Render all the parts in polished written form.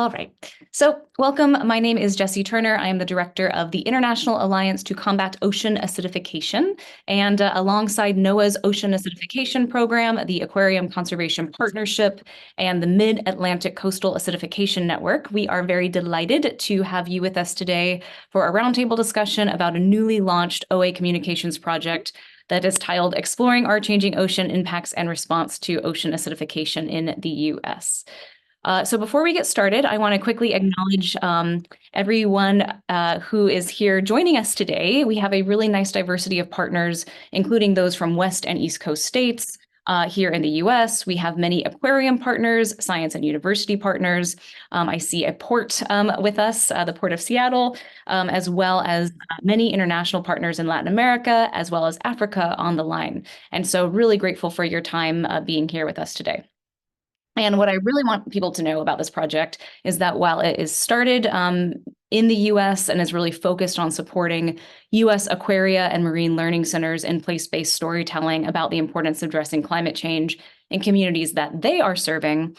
All right. So welcome. My name is Jessie Turner. I am the director of the International Alliance to Combat Ocean Acidification. And alongside NOAA's Ocean Acidification Program, the Aquarium Conservation Partnership, and the Mid-Atlantic Coastal Acidification Network, we are very delighted to have you with us today for a roundtable discussion about a newly launched OA communications project that is titled Exploring Our Changing Ocean Impacts and Response to Ocean Acidification in the U.S. So before we get started, I want to quickly acknowledge everyone who is here joining us today. We have a really nice diversity of partners, including those from West and East Coast states. Here in the US, we have many aquarium partners, science and university partners. I see a port with us, the Port of Seattle, as well as many international partners in Latin America, as well as Africa on the line. And so really grateful for your time being here with us today. And what I really want people to know about this project is that while it is started in the US and is really focused on supporting US aquaria and marine learning centers in place-based storytelling about the importance of addressing climate change in communities that they are serving,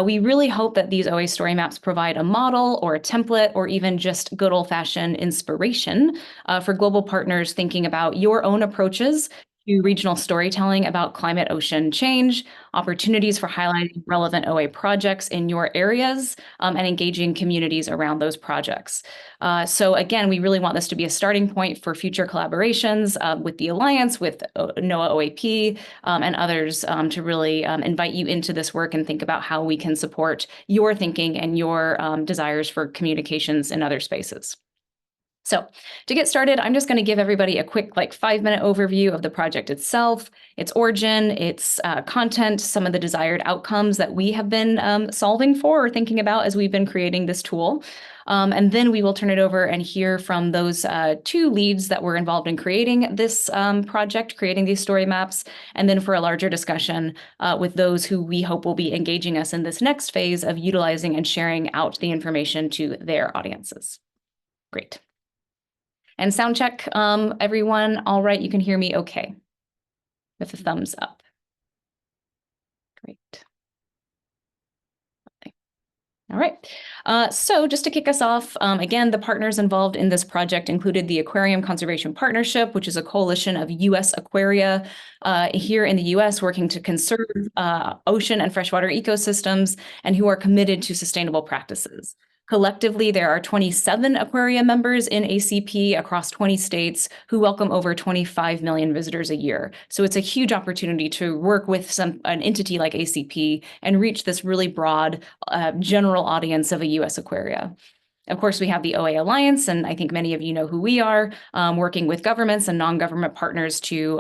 we really hope that these OA story maps provide a model or a template or even just good old-fashioned inspiration for global partners thinking about your own approaches to regional storytelling about climate ocean change, opportunities for highlighting relevant OA projects in your areas, and engaging communities around those projects. So again, we really want this to be a starting point for future collaborations with the Alliance, with NOAA OAP, and others to really invite you into this work and think about how we can support your thinking and your desires for communications in other spaces. So to get started, I'm just going to give everybody a quick 5-minute overview of the project itself, its origin, its content, some of the desired outcomes that we have been solving for or thinking about as we've been creating this tool. And then we will turn it over and hear from those two leads that were involved in creating this project, creating these story maps, and then for a larger discussion with those who we hope will be engaging us in this next phase of utilizing and sharing out the information to their audiences. Great. And sound check, everyone, all right, you can hear me okay with a thumbs up. Great. Okay. All right, so just to kick us off, again, the partners involved in this project included the Aquarium Conservation Partnership, which is a coalition of U.S. aquaria here in the U.S. working to conserve ocean and freshwater ecosystems and who are committed to sustainable practices. Collectively, there are 27 aquaria members in ACP across 20 states who welcome over 25 million visitors a year. So it's a huge opportunity to work with an entity like ACP and reach this really broad general audience of a U.S. aquaria. Of course, we have the OA Alliance, and I think many of you know who we are, working with governments and non-government partners to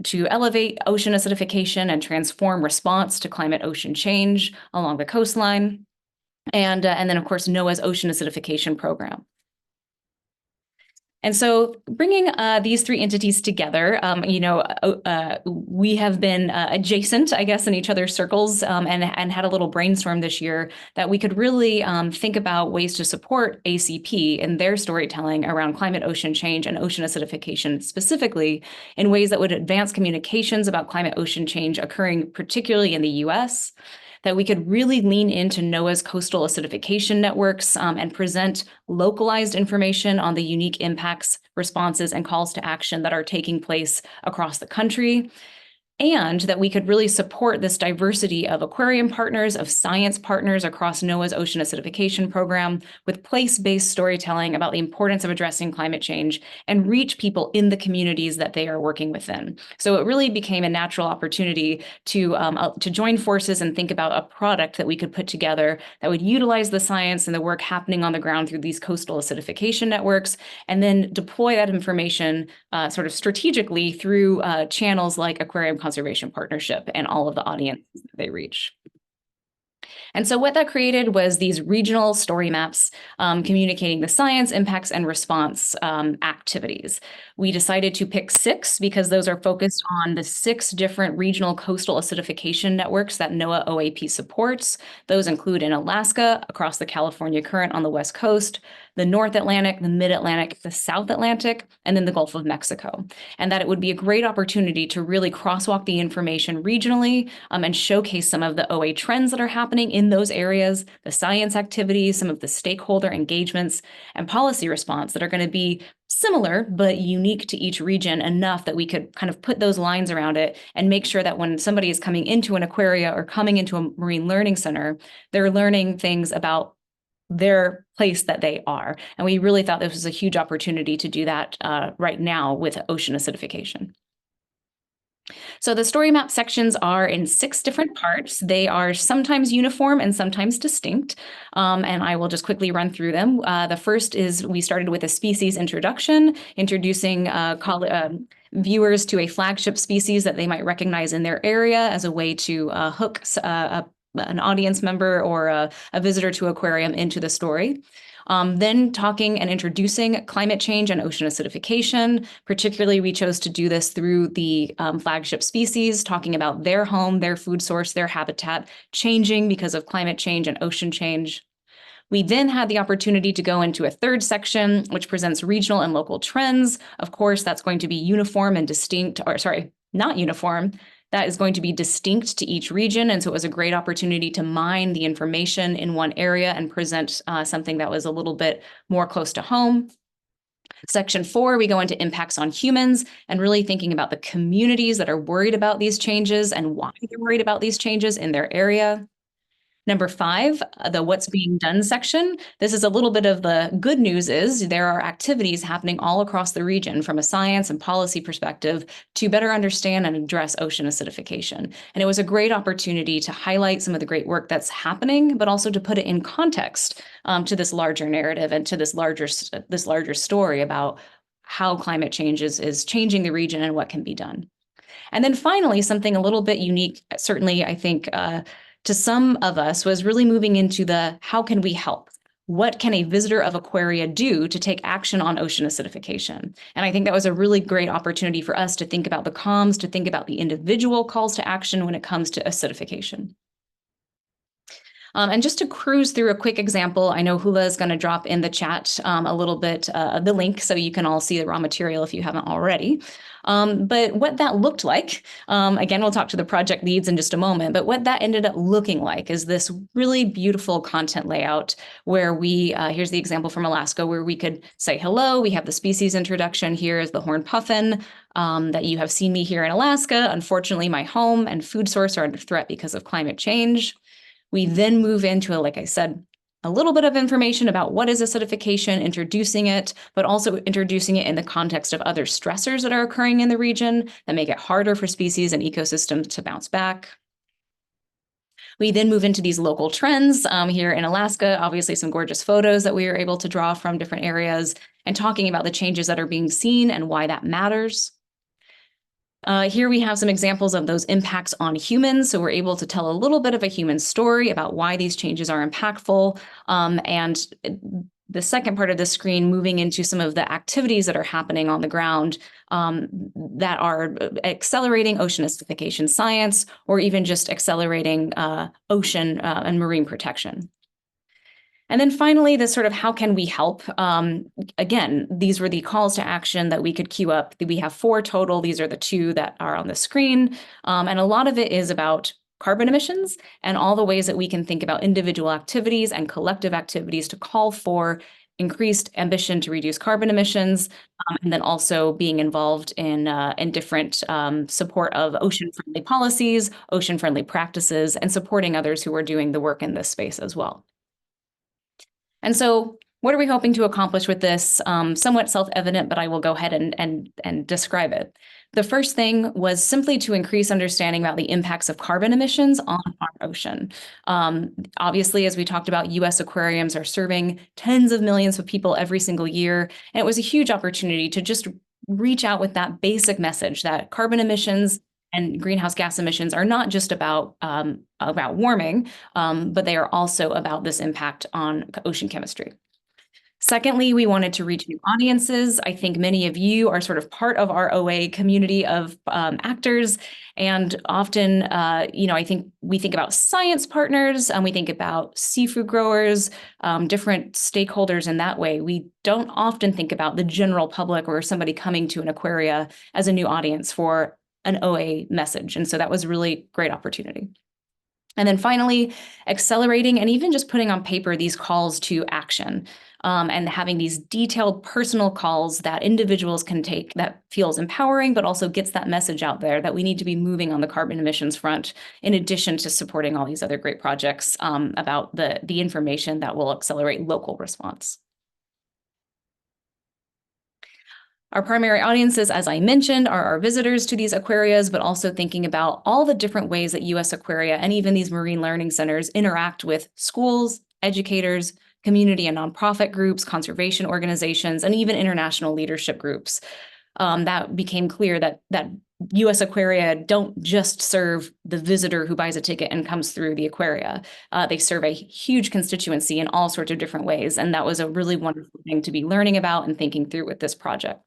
elevate ocean acidification and transform response to climate ocean change along the coastline. And then, of course, NOAA's Ocean Acidification Program. And so bringing these three entities together, we have been adjacent, I guess, in each other's circles and had a little brainstorm this year that we could really think about ways to support ACP in their storytelling around climate ocean change and ocean acidification specifically in ways that would advance communications about climate ocean change occurring particularly in the US, that we could really lean into NOAA's coastal acidification networks and present localized information on the unique impacts, responses, and calls to action that are taking place across the country, and that we could really support this diversity of aquarium partners, of science partners across NOAA's Ocean Acidification Program with place-based storytelling about the importance of addressing climate change and reach people in the communities that they are working within. So it really became a natural opportunity to join forces and think about a product that we could put together that would utilize the science and the work happening on the ground through these coastal acidification networks, and then deploy that information sort of strategically through channels like Aquarium Conservation Partnership and all of the audiences that they reach. And so what that created was these regional story maps communicating the science, impacts, and response activities. We decided to pick 6 because those are focused on the 6 different regional coastal acidification networks that NOAA OAP supports. Those include in Alaska, across the California Current on the West Coast, the North Atlantic, the Mid-Atlantic, the South Atlantic, and then the Gulf of Mexico. And that it would be a great opportunity to really crosswalk the information regionally and showcase some of the OA trends that are happening in those areas, the science activities, some of the stakeholder engagements, and policy response that are going to be similar but unique to each region enough that we could kind of put those lines around it and make sure that when somebody is coming into an aquaria or coming into a marine learning center, they're learning things about their place that they are. And we really thought this was a huge opportunity to do that right now with ocean acidification. So the story map sections are in 6 different parts. They are sometimes uniform and sometimes distinct, and I will just quickly run through them. The first is we started with a species introduction, introducing viewers to a flagship species that they might recognize in their area as a way to hook an audience member or a visitor to aquarium into the story. Then talking and introducing climate change and ocean acidification. Particularly, we chose to do this through the flagship species, talking about their home, their food source, their habitat changing because of climate change and ocean change. We then had the opportunity to go into a third section, which presents regional and local trends. Of course, that's going to be uniform and distinct, or sorry, not uniform. That is going to be distinct to each region. And so it was a great opportunity to mine the information in one area and present something that was a little bit more close to home. Section 4, we go into impacts on humans and really thinking about the communities that are worried about these changes and why they're worried about these changes in their area. Number 5, the what's being done section. This is a little bit of the good news is there are activities happening all across the region from a science and policy perspective to better understand and address ocean acidification. And it was a great opportunity to highlight some of the great work that's happening, but also to put it in context to this larger narrative and to this larger story about how climate change is changing the region and what can be done. And then finally, something a little bit unique, certainly, I think, to some of us was really moving into the how can we help? What can a visitor of aquaria do to take action on ocean acidification? And I think that was a really great opportunity for us to think about the comms, to think about the individual calls to action when it comes to acidification. And just to cruise through a quick example, I know Hula is going to drop in the chat a little bit of the link so you can all see the raw material if you haven't already. But what that looked like, again, we'll talk to the project leads in just a moment, but what that ended up looking like is this really beautiful content layout where here's the example from Alaska, where we could say hello. We have the species introduction. Here is the horned puffin that you have seen me here in Alaska. Unfortunately, my home and food source are under threat because of climate change. We then move into, like I said, a little bit of information about what is acidification, introducing it, but also introducing it in the context of other stressors that are occurring in the region that make it harder for species and ecosystems to bounce back. We then move into these local trends here in Alaska, obviously some gorgeous photos that we were able to draw from different areas and talking about the changes that are being seen and why that matters. Here we have some examples of those impacts on humans. So we're able to tell a little bit of a human story about why these changes are impactful. And the second part of the screen, moving into some of the activities that are happening on the ground that are accelerating ocean acidification science, or even just accelerating ocean and marine protection. And then finally, this sort of how can we help? Again, these were the calls to action that we could queue up. We have 4 total. These are the 2 that are on the screen. And a lot of it is about carbon emissions and all the ways that we can think about individual activities and collective activities to call for increased ambition to reduce carbon emissions, and then also being involved in different support of ocean-friendly policies, ocean-friendly practices, and supporting others who are doing the work in this space as well. And so what are we hoping to accomplish with this? Somewhat self-evident, but I will go ahead and describe it. The first thing was simply to increase understanding about the impacts of carbon emissions on our ocean. Obviously, as we talked about, U.S. aquariums are serving tens of millions of people every single year. And it was a huge opportunity to just reach out with that basic message that carbon emissions and greenhouse gas emissions are not just about warming, but they are also about this impact on ocean chemistry. Secondly, we wanted to reach new audiences. I think many of you are sort of part of our OA community of actors. And often, I think we think about science partners, we think about seafood growers, different stakeholders in that way. We don't often think about the general public or somebody coming to an aquaria as a new audience for an OA message. And so that was a really great opportunity. And then finally, accelerating and even just putting on paper these calls to action, and having these detailed personal calls that individuals can take that feels empowering, but also gets that message out there that we need to be moving on the carbon emissions front, in addition to supporting all these other great projects about the information that will accelerate local response. Our primary audiences, as I mentioned, are our visitors to these aquarias, but also thinking about all the different ways that U.S. Aquaria and even these marine learning centers interact with schools, educators, community and nonprofit groups, conservation organizations, and even international leadership groups. That became clear that U.S. Aquaria don't just serve the visitor who buys a ticket and comes through the aquaria. They serve a huge constituency in all sorts of different ways, and that was a really wonderful thing to be learning about and thinking through with this project.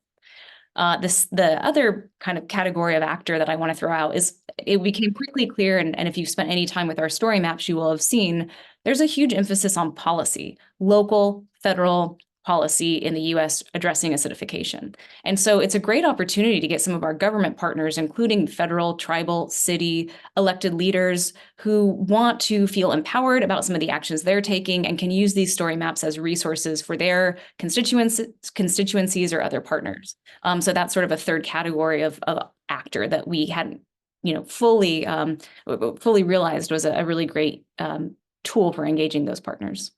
The other kind of category of actor that I want to throw out is it became quickly clear, and if you've spent any time with our story maps, you will have seen there's a huge emphasis on policy, local, federal policy in the US addressing acidification. And so it's a great opportunity to get some of our government partners, including federal, tribal, city, elected leaders who want to feel empowered about some of the actions they're taking and can use these story maps as resources for their constituencies or other partners. So that's sort of a third category of actor that we hadn't, fully realized was a really great tool for engaging those partners.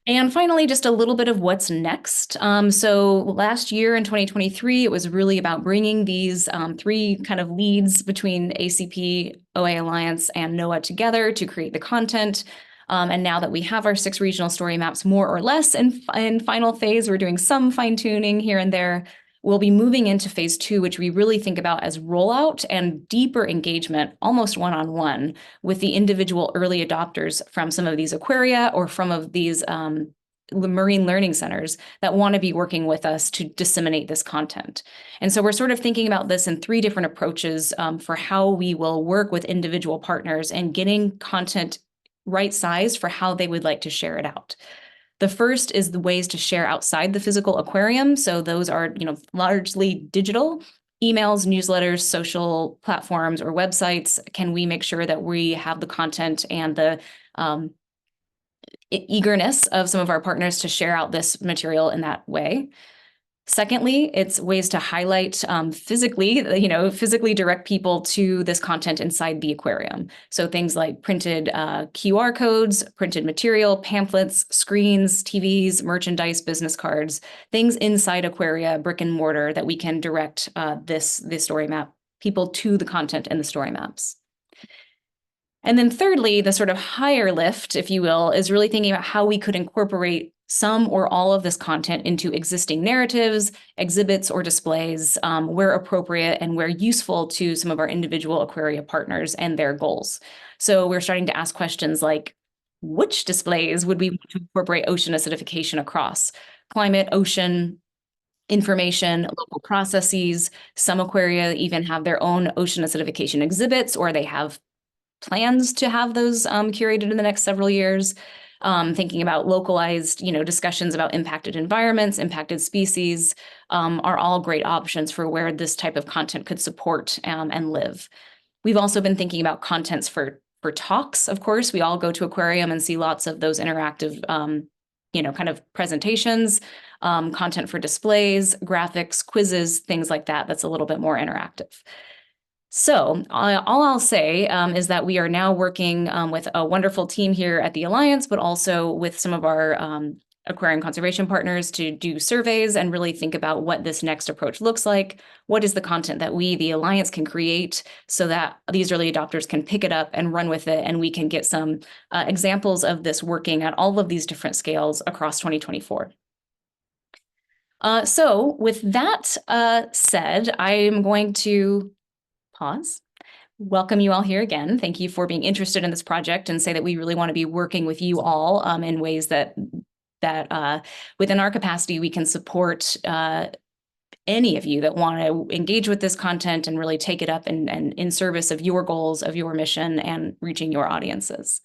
And finally, just a little bit of what's next. So last year in 2023, it was really about bringing these three kind of leads between ACP, OA Alliance, and NOAA together to create the content. And now that we have our 6 regional story maps more or less in final phase, we're doing some fine tuning here and there. We'll be moving into phase 2, which we really think about as rollout and deeper engagement, almost one-on-one, with the individual early adopters from some of these aquaria or from of these marine learning centers that want to be working with us to disseminate this content. And so we're sort of thinking about this in 3 different approaches for how we will work with individual partners and getting content right-sized for how they would like to share it out. The first is the ways to share outside the physical aquarium. So those are, largely digital, emails, newsletters, social platforms, or websites. Can we make sure that we have the content and the eagerness of some of our partners to share out this material in that way? Secondly, it's ways to highlight physically direct people to this content inside the aquarium. So things like printed QR codes, printed material, pamphlets, screens, TVs, merchandise, business cards, things inside aquaria, brick and mortar that we can direct this story map people to the content in the story maps. And then thirdly, the sort of higher lift, if you will, is really thinking about how we could incorporate some or all of this content into existing narratives, exhibits, or displays where appropriate and where useful to some of our individual aquaria partners and their goals. So we're starting to ask questions like, which displays would we want to incorporate ocean acidification across? Climate, ocean, information, local processes. Some aquaria even have their own ocean acidification exhibits, or they have plans to have those curated in the next several years. Thinking about localized, discussions about impacted environments, impacted species are all great options for where this type of content could support and live. We've also been thinking about contents for talks. Of course, we all go to aquarium and see lots of those interactive, kind of presentations, content for displays, graphics, quizzes, things like that. That's a little bit more interactive. So all I'll say is that we are now working with a wonderful team here at the Alliance, but also with some of our aquarium conservation partners to do surveys and really think about what this next approach looks like. What is the content that we, the Alliance, can create so that these early adopters can pick it up and run with it, and we can get some examples of this working at all of these different scales across 2024. So with that said, I'm going to pause. Welcome you all here again. Thank you for being interested in this project, and say that we really want to be working with you all in ways that that within our capacity, we can support any of you that want to engage with this content and really take it up and in service of your goals, of your mission, and reaching your audiences.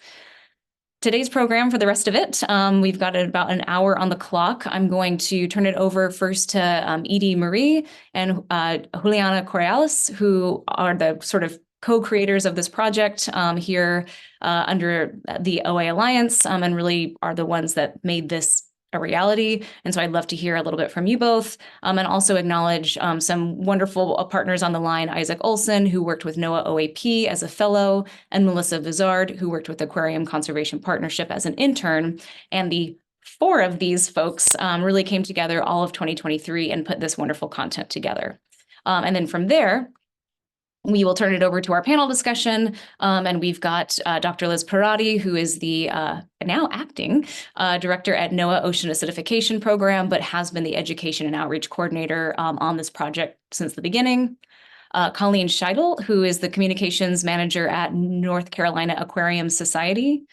Today's program, for the rest of it, we've got about an hour on the clock. I'm going to turn it over first to Edie Marie and Juliana Corrales, who are the sort of co-creators of this project here under the OA Alliance, and really are the ones that made this a reality. And so I'd love to hear a little bit from you both, and also acknowledge some wonderful partners on the line: Isaac Olson, who worked with NOAA OAP as a fellow, and Melissa Vizard, who worked with Aquarium Conservation Partnership as an intern. And the four of these folks really came together all of 2023 and put this wonderful content together. And then from there, we will turn it over to our panel discussion, and we've got Dr. Liz Parati, who is the now acting director at NOAA Ocean Acidification Program, but has been the education and outreach coordinator on this project since the beginning. Colleen Scheidel, who is the communications manager at North Carolina Aquarium Society.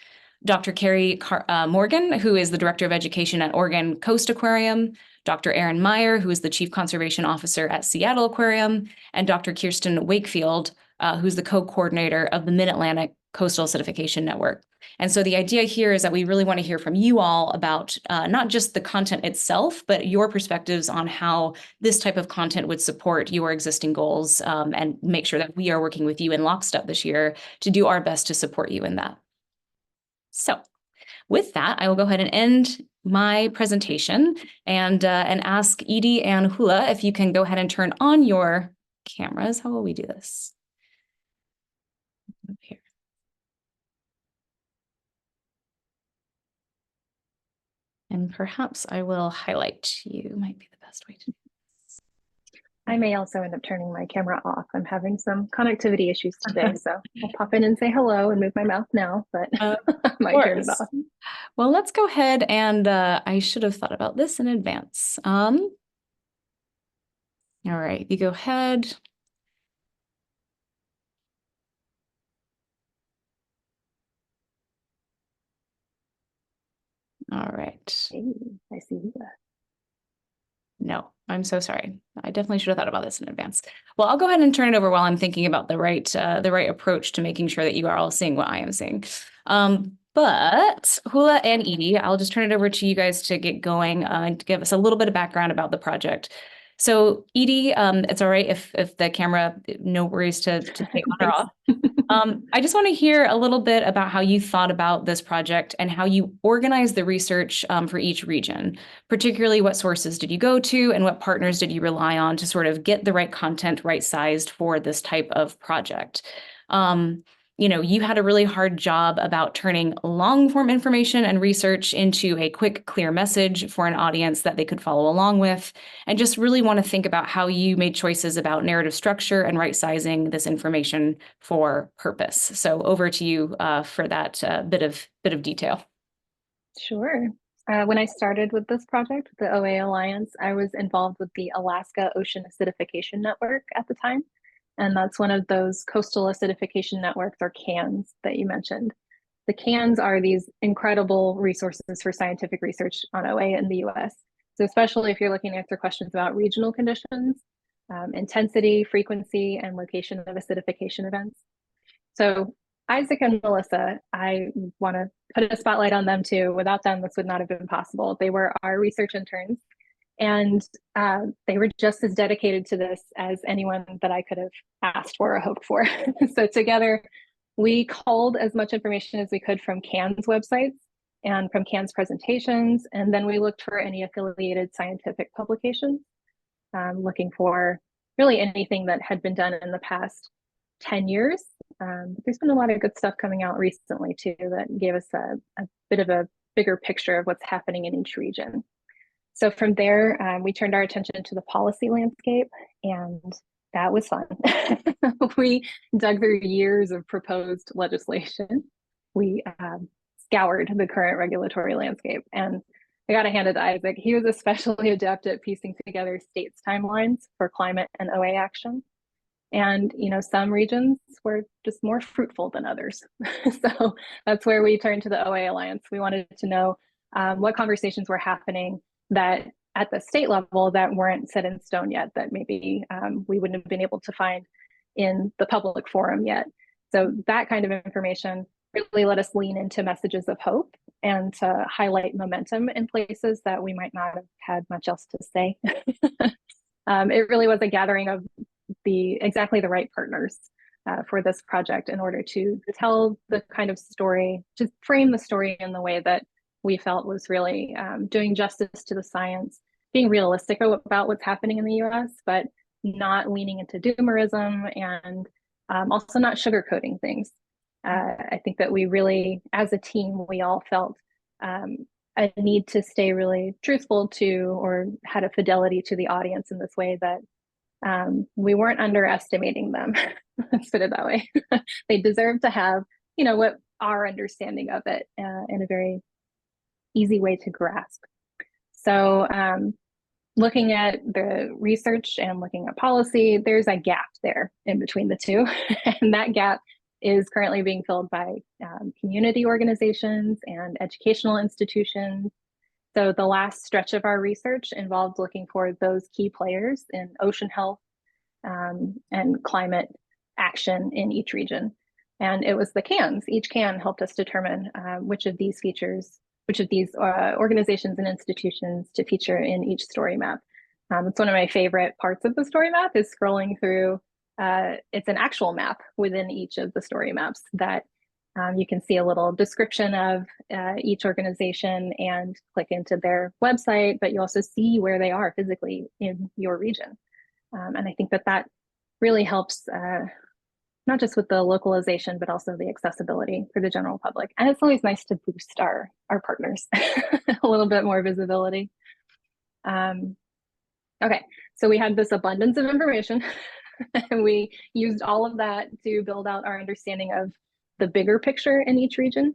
Dr. Carrie Morgan, who is the director of education at Oregon Coast Aquarium. Dr. Erin Meyer, who is the Chief Conservation Officer at Seattle Aquarium, and Dr. Kirsten Wakefield, who's the co-coordinator of the Mid-Atlantic Coastal Acidification Network. And so the idea here is that we really want to hear from you all about not just the content itself, but your perspectives on how this type of content would support your existing goals, and make sure that we are working with you in lockstep this year to do our best to support you in that. So with that, I will go ahead and end my presentation and ask Edie and Hula if you can go ahead and turn on your cameras. How will we do this? Up here. And perhaps I will highlight you, might be the best way to do this. I may also end up turning my camera off. I'm having some connectivity issues today, so I'll pop in and say hello and move my mouth now, but I might turn it off. Well, let's go ahead and I should have thought about this in advance. All right, you go ahead. All right. Hey, I see that. No, I'm so sorry. I definitely should have thought about this in advance. Well, I'll go ahead and turn it over while I'm thinking about the right approach to making sure that you are all seeing what I am seeing. But Hula and Edie, I'll just turn it over to you guys to get going and to give us a little bit of background about the project. So Edie, it's all right if the camera, no worries to take on or off. I just want to hear a little bit about how you thought about this project and how you organized the research for each region. Particularly, what sources did you go to and what partners did you rely on to sort of get the right content right-sized for this type of project? You know, you had a really hard job about turning long-form information and research into a quick, clear message for an audience that they could follow along with, and just really want to think about how you made choices about narrative structure and right-sizing this information for purpose. So over to you for that bit of detail. Sure. When I started with this project, the OA Alliance, I was involved with the Alaska Ocean Acidification Network at the time. And that's one of those coastal acidification networks, or CANs, that you mentioned. The CANs are these incredible resources for scientific research on OA in the US. So especially if you're looking to answer questions about regional conditions, intensity, frequency, and location of acidification events. So Isaac and Melissa, I want to put a spotlight on them too. Without them, this would not have been possible. They were our research interns, and they were just as dedicated to this as anyone that I could have asked for or hoped for. So together, we culled as much information as we could from CAN's websites and from CAN's presentations, and then we looked for any affiliated scientific publications, looking for really anything that had been done in the past 10 years. There's been a lot of good stuff coming out recently too that gave us a bit of a bigger picture of what's happening in each region. So from there, we turned our attention to the policy landscape, and that was fun. We dug through years of proposed legislation. We scoured the current regulatory landscape, and I got to hand it to Isaac. He was especially adept at piecing together states' timelines for climate and OA action. And, you know, some regions were just more fruitful than others. So that's where we turned to the OA Alliance. We wanted to know what conversations were happening that at the state level that weren't set in stone yet, that maybe we wouldn't have been able to find in the public forum yet. So that kind of information really let us lean into messages of hope and to highlight momentum in places that we might not have had much else to say. It really was a gathering of exactly the right partners for this project in order to tell the kind of story, to frame the story in the way that we felt was really doing justice to the science, being realistic about what's happening in the US, but not leaning into doomerism and also not sugarcoating things. I think that we really, as a team, we all felt a need to stay really truthful to, or had a fidelity to the audience in this way that we weren't underestimating them. Let's put it that way. They deserve to have, what our understanding of it in a very easy way to grasp. So looking at the research and looking at policy, there's a gap there in between the two. And that gap is currently being filled by community organizations and educational institutions. So the last stretch of our research involved looking for those key players in ocean health and climate action in each region. And it was the cans. Each can helped us determine which of these organizations and institutions to feature in each story map. It's one of my favorite parts of the story map is scrolling through. It's an actual map within each of the story maps that you can see a little description of each organization and click into their website, but you also see where they are physically in your region. And I think that that really helps not just with the localization, but also the accessibility for the general public. And it's always nice to boost our partners a little bit more visibility. Okay, so we had this abundance of information and we used all of that to build out our understanding of the bigger picture in each region.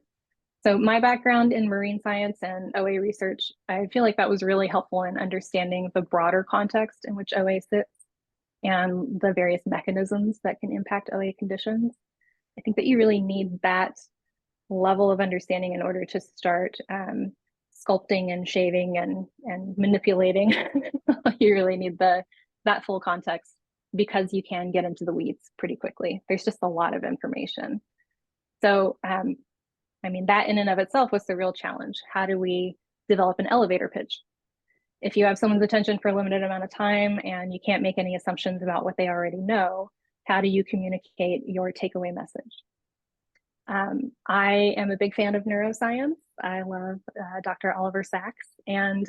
So my background in marine science and OA research, I feel like that was really helpful in understanding the broader context in which OA sits and the various mechanisms that can impact OA conditions. I think that you really need that level of understanding in order to start sculpting and shaving and manipulating. You really need that full context because you can get into the weeds pretty quickly. There's just a lot of information. So, I mean, that in and of itself was the real challenge. How do we develop an elevator pitch? If you have someone's attention for a limited amount of time and you can't make any assumptions about what they already know, how do you communicate your takeaway message? I am a big fan of neuroscience. I love Dr. Oliver Sacks. And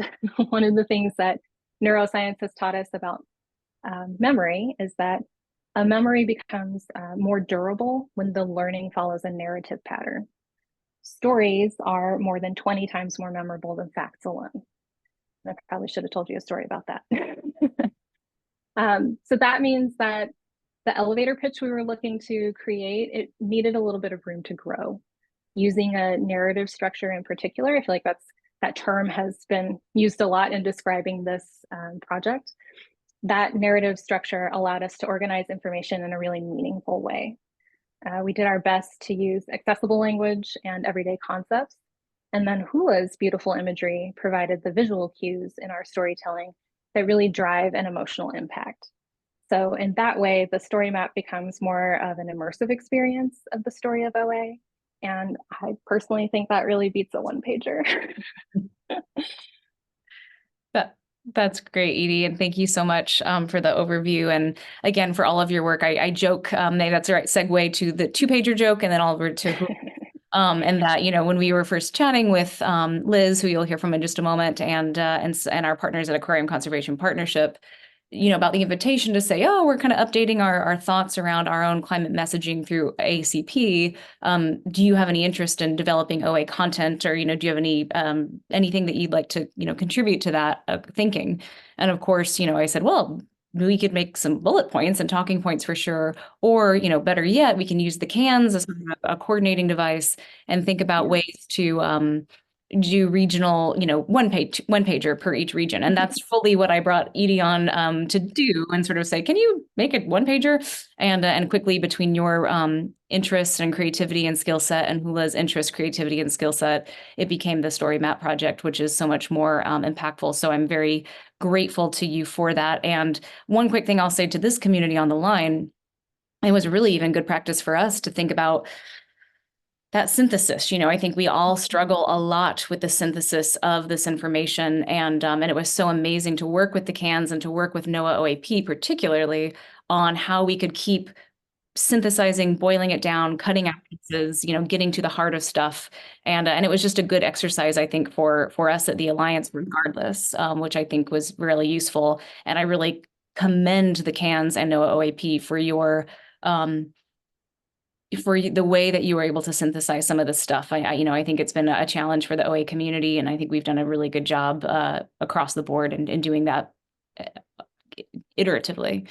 one of the things that neuroscience has taught us about memory is that a memory becomes more durable when the learning follows a narrative pattern. Stories are more than 20 times more memorable than facts alone. I probably should have told you a story about that. So that means that the elevator pitch we were looking to create, it needed a little bit of room to grow. Using a narrative structure in particular, I feel like that term has been used a lot in describing this project. That narrative structure allowed us to organize information in a really meaningful way. We did our best to use accessible language and everyday concepts. And then Hula's beautiful imagery provided the visual cues in our storytelling that really drive an emotional impact. So in that way, the story map becomes more of an immersive experience of the story of OA. And I personally think that really beats a one-pager. That's great, Edie, and thank you so much for the overview. And again, for all of your work, I joke, that's the right segue to the two-pager joke, and then over to and that, when we were first chatting with Liz, who you'll hear from in just a moment, and our partners at Aquarium Conservation Partnership, about the invitation to say, oh, we're kind of updating our thoughts around our own climate messaging through ACP. Do you have any interest in developing OA content, or, do you have any anything that you'd like to, contribute to that thinking? And of course, I said, well, we could make some bullet points and talking points for sure. Or, better yet, we can use the cans as a coordinating device and think about ways to do regional, one pager per each region. And that's fully what I brought Edie on to do, and sort of say, can you make it one pager? And quickly, between your interest and creativity and skill set and Hula's interest, creativity and skill set, it became the story map project, which is so much more impactful. So I'm very grateful to you for that. And one quick thing I'll say to this community on the line, it was really even good practice for us to think about that synthesis. I think we all struggle a lot with the synthesis of this information, and it was so amazing to work with the CANs and to work with NOAA OAP particularly on how we could keep synthesizing, boiling it down, cutting out pieces, getting to the heart of stuff, and it was just a good exercise, I think, for us at the Alliance, regardless, which I think was really useful. And I really commend the CANs and NOAA OAP for the way that you were able to synthesize some of this stuff. I think it's been a challenge for the OA community, and I think we've done a really good job across the board in doing that iteratively.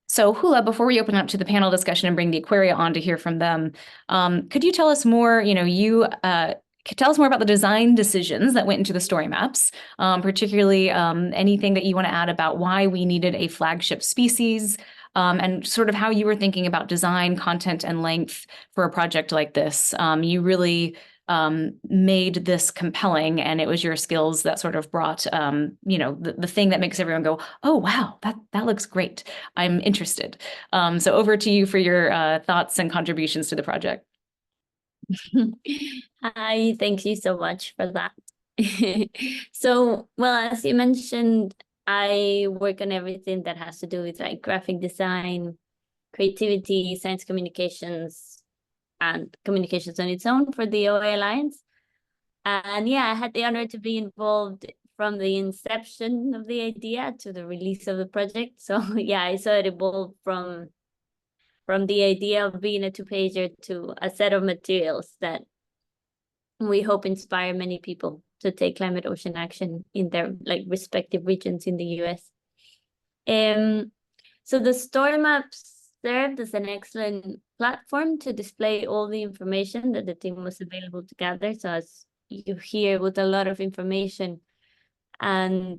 So Hula, before we open up to the panel discussion and bring the Aquaria on to hear from them, could you tell us more, tell us more about the design decisions that went into the story maps, particularly anything that you want to add about why we needed a flagship species, and sort of how you were thinking about design, content, and length for a project like this. You really made this compelling, and it was your skills that sort of brought, the thing that makes everyone go, oh, wow, that looks great. I'm interested. So over to you for your thoughts and contributions to the project. Hi, thank you so much for that. So, well, as you mentioned, I work on everything that has to do with like graphic design, creativity, science communications, and communications on its own for the OA Alliance. And yeah, I had the honor to be involved from the inception of the idea to the release of the project. So yeah, I saw it evolve from the idea of being a two-pager to a set of materials that we hope inspire many people to take climate ocean action in their like respective regions in the US. So the story maps served as an excellent platform to display all the information that the team was available to gather. So as you hear, with a lot of information, and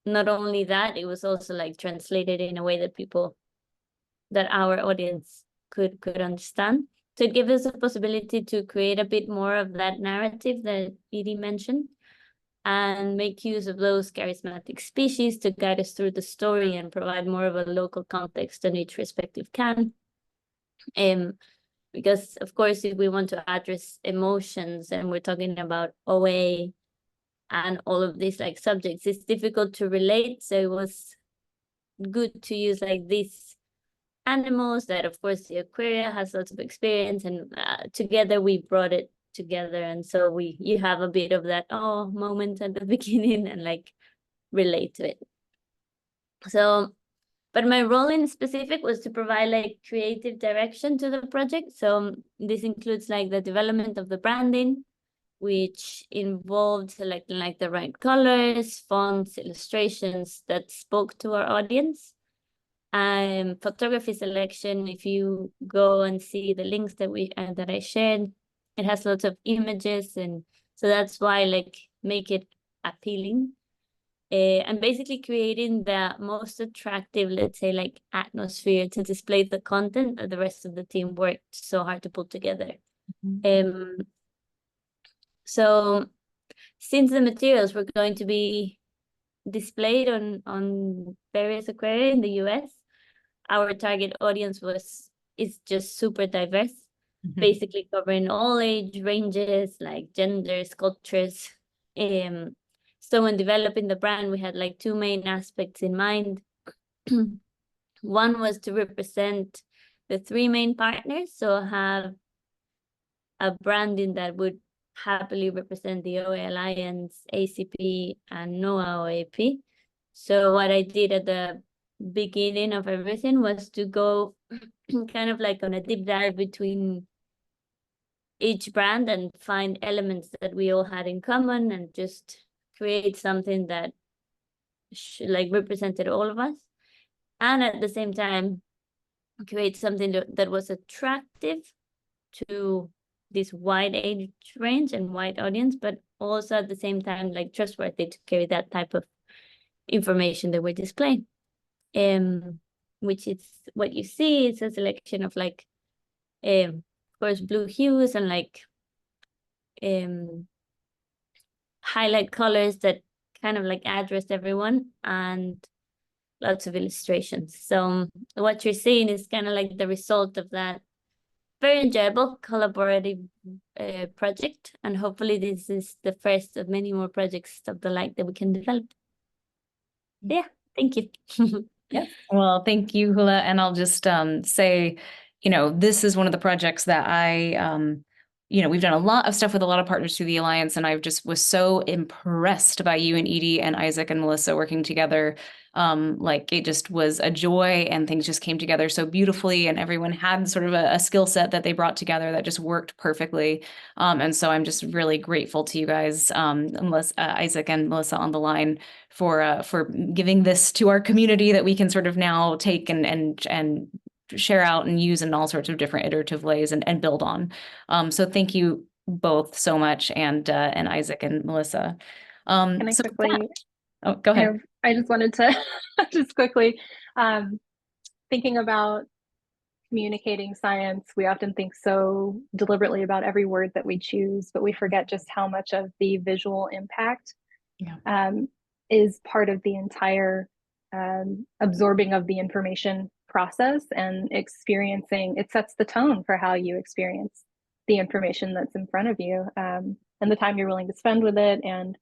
not only that, it was also like translated in a way that our audience could understand. So it gives us a possibility to create a bit more of that narrative that Edie mentioned, and make use of those charismatic species to guide us through the story and provide more of a local context on each respective can. Because of course, if we want to address emotions and we're talking about OA and all of these like subjects, it's difficult to relate. So it was good to use like these animals that, of course, the Aquaria has lots of experience, and together we brought it together, and so you have a bit of that moment at the beginning and like relate to it. So, but my role in specific was to provide like creative direction to the project. So this includes like the development of the branding, which involved selecting like the right colors, fonts, illustrations that spoke to our audience. Photography selection, if you go and see the links that I shared, it has lots of images, and so that's why like make it appealing. And basically creating the most attractive, let's say, like atmosphere to display the content that the rest of the team worked so hard to put together. So since the materials were going to be displayed on various aquaria in the US, our target audience is just super diverse, basically covering all age ranges, like genders, cultures. So when developing the brand, we had like two main aspects in mind. One was to represent the three main partners, so have a branding that would happily represent the OA Alliance, ACP, and NOAA OAP. So what I did at the beginning of everything was to go kind of like on a deep dive between each brand and find elements that we all had in common, and just create something that like represented all of us, and at the same time create something that was attractive to this wide age range and wide audience, but also at the same time like trustworthy to carry that type of information that we're displaying. Which is what you see. It's a selection of like of course blue hues and like highlight colors that kind of like address everyone, and lots of illustrations. So what you're seeing is kind of like the result of that very enjoyable collaborative project, and hopefully this is the first of many more projects of the like that we can develop. Yeah, thank you. Yes. Well, thank you, Hula. And I'll just say, this is one of the projects that we've done a lot of stuff with a lot of partners through the Alliance, and I've just was so impressed by you and Edie and Isaac and Melissa working together. Like it just was a joy, and things just came together so beautifully, and everyone had sort of a skill set that they brought together that just worked perfectly. And so I'm just really grateful to you guys, Isaac and Melissa on the line, for giving this to our community that we can sort of now take and share out and use in all sorts of different iterative ways and build on. So thank you both so much, and Isaac and Melissa. Can I quickly? Oh, go ahead. I just wanted to just quickly, thinking about communicating science, we often think so deliberately about every word that we choose, but we forget just how much of the visual impact is part of the entire absorbing of the information process and experiencing. It sets the tone for how you experience the information that's in front of you, and the time you're willing to spend with it, and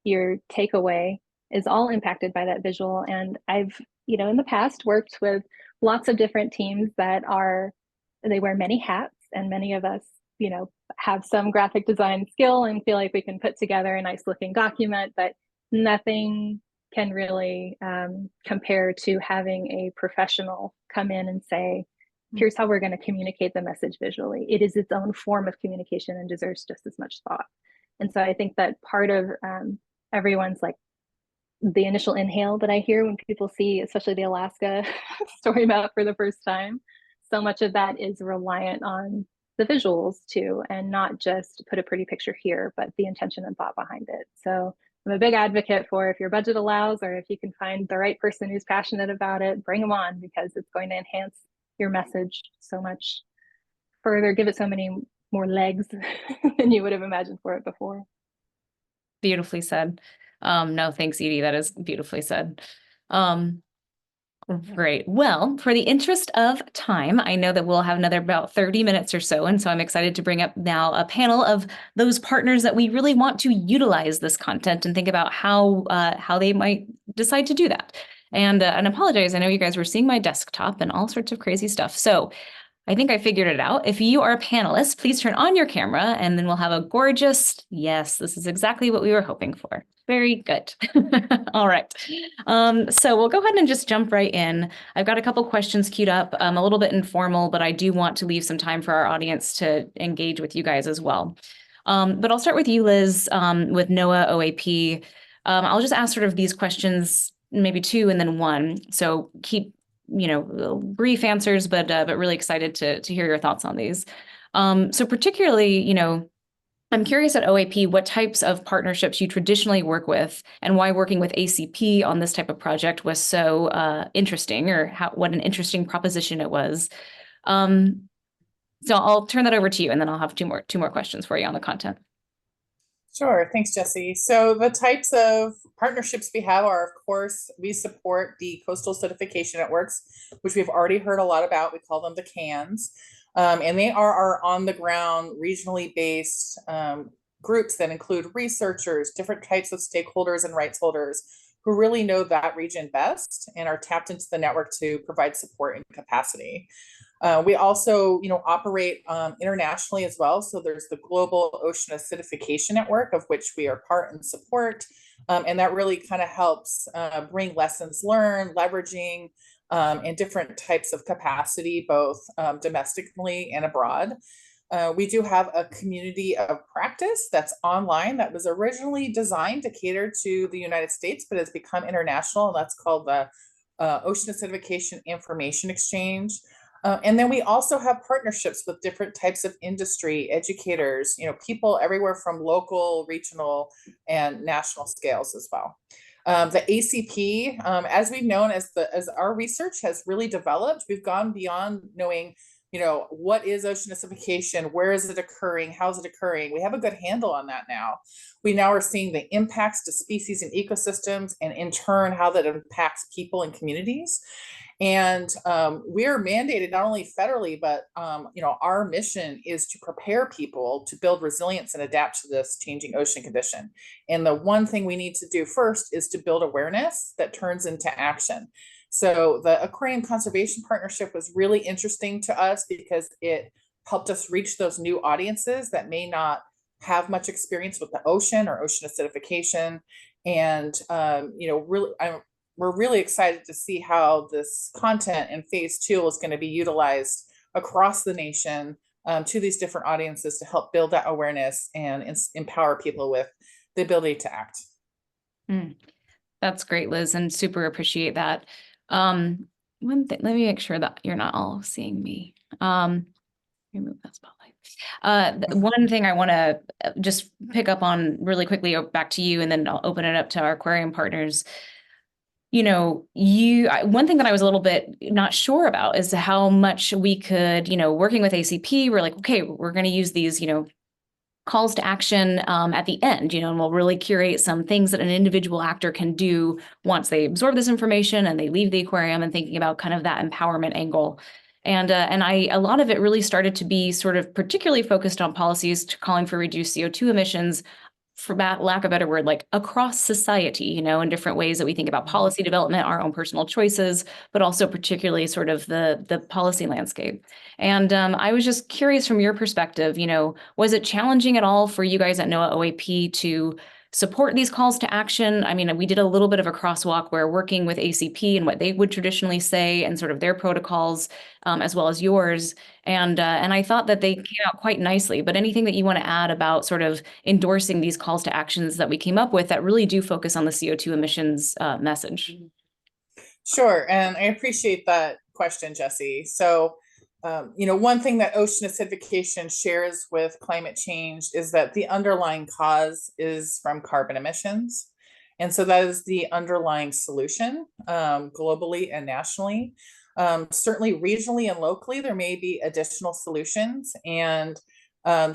your takeaway is all impacted by that visual. And I've, in the past worked with lots of different teams that they wear many hats, and many of us, have some graphic design skill and feel like we can put together a nice looking document, but nothing can really compare to having a professional come in and say, here's how we're going to communicate the message visually. It is its own form of communication and deserves just as much thought. And so I think that part of everyone's like the initial inhale that I hear when people see, especially the Alaska story map for the first time, so much of that is reliant on the visuals too, and not just put a pretty picture here, but the intention and thought behind it. So I'm a big advocate for, if your budget allows, or if you can find the right person who's passionate about it, bring them on, because it's going to enhance your message so much further, give it so many more legs than you would have imagined for it before. Beautifully said. No, thanks, Edie. That is beautifully said. Great. Well, for the interest of time, I know that we'll have another about 30 minutes or so. And so I'm excited to bring up now a panel of those partners that we really want to utilize this content and think about how they might decide to do that. And apologize, I know you guys were seeing my desktop and all sorts of crazy stuff. So I think I figured it out. If you are a panelist, please turn on your camera, and then we'll have a gorgeous, yes, this is exactly what we were hoping for. Very good. All right. So we'll go ahead and just jump right in. I've got a couple questions queued up, a little bit informal, but I do want to leave some time for our audience to engage with you guys as well. But I'll start with you, Liz, with NOAA OAP. I'll just ask sort of these questions, maybe two and then one. So keep brief answers, but really excited to hear your thoughts on these. So particularly, I'm curious at OAP, what types of partnerships you traditionally work with, and why working with ACP on this type of project was so interesting, or what an interesting proposition it was. So I'll turn that over to you, and then I'll have two more questions for you on the content. Sure. Thanks, Jessie. So the types of partnerships we have are, of course, we support the coastal acidification networks, which we've already heard a lot about. We call them the CANs. And they are our on-the-ground, regionally based groups that include researchers, different types of stakeholders and rights holders who really know that region best and are tapped into the network to provide support and capacity. We also, operate internationally as well. So there's the Global Ocean Acidification Network, of which we are part and support. And that really kind of helps bring lessons learned, leveraging, and different types of capacity, both domestically and abroad. We do have a community of practice that's online that was originally designed to cater to the United States, but has become international. And that's called the Ocean Acidification Information Exchange. And then we also have partnerships with different types of industry, educators, people everywhere from local, regional, and national scales as well. The ACP, as we've known, as our research has really developed, we've gone beyond knowing, what is ocean acidification? Where is it occurring? How is it occurring? We have a good handle on that now. We now are seeing the impacts to species and ecosystems, and in turn, how that impacts people and communities. And we are mandated not only federally, but our mission is to prepare people to build resilience and adapt to this changing ocean condition. And the one thing we need to do first is to build awareness that turns into action. So the Aquarium Conservation Partnership was really interesting to us because it helped us reach those new audiences that may not have much experience with the ocean or ocean acidification. And we're really excited to see how this content in phase 2 is going to be utilized across the nation to these different audiences to help build that awareness and empower people with the ability to act. That's great, Liz, and super appreciate that. One thing, let me make sure that you're not all seeing me. Remove that spotlight. One thing I want to just pick up on really quickly, back to you, and then I'll open it up to our aquarium partners. One thing that I was a little bit not sure about is how much we could, working with ACP, we're like, okay, we're going to use these, calls to action at the end, and we'll really curate some things that an individual actor can do once they absorb this information and they leave the aquarium, and thinking about kind of that empowerment angle. And a lot of it really started to be sort of particularly focused on policies calling for reduced CO2 emissions, for lack of a better word, like across society, in different ways that we think about policy development, our own personal choices, but also particularly sort of the policy landscape. And I was just curious from your perspective, was it challenging at all for you guys at NOAA OAP to support these calls to action? I mean, we did a little bit of a crosswalk where working with ACP and what they would traditionally say and sort of their protocols, as well as yours. And I thought that they came out quite nicely, but anything that you want to add about sort of endorsing these calls to actions that we came up with that really do focus on the CO2 emissions message? Sure, and I appreciate that question, Jesse. So, one thing that ocean acidification shares with climate change is that the underlying cause is from carbon emissions. And so that is the underlying solution globally and nationally. Certainly regionally and locally, there may be additional solutions. And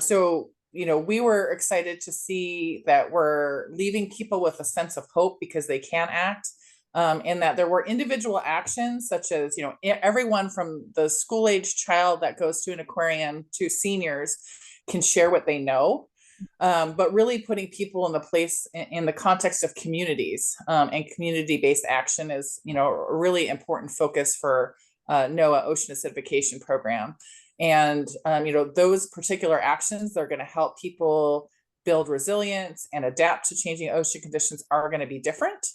so, we were excited to see that we're leaving people with a sense of hope because they can act. And that there were individual actions such as, everyone from the school-age child that goes to an aquarium to seniors can share what they know, but really putting people in the place in the context of communities and community-based action is, a really important focus for NOAA Ocean Acidification Program. And, those particular actions that are going to help people build resilience and adapt to changing ocean conditions are going to be different.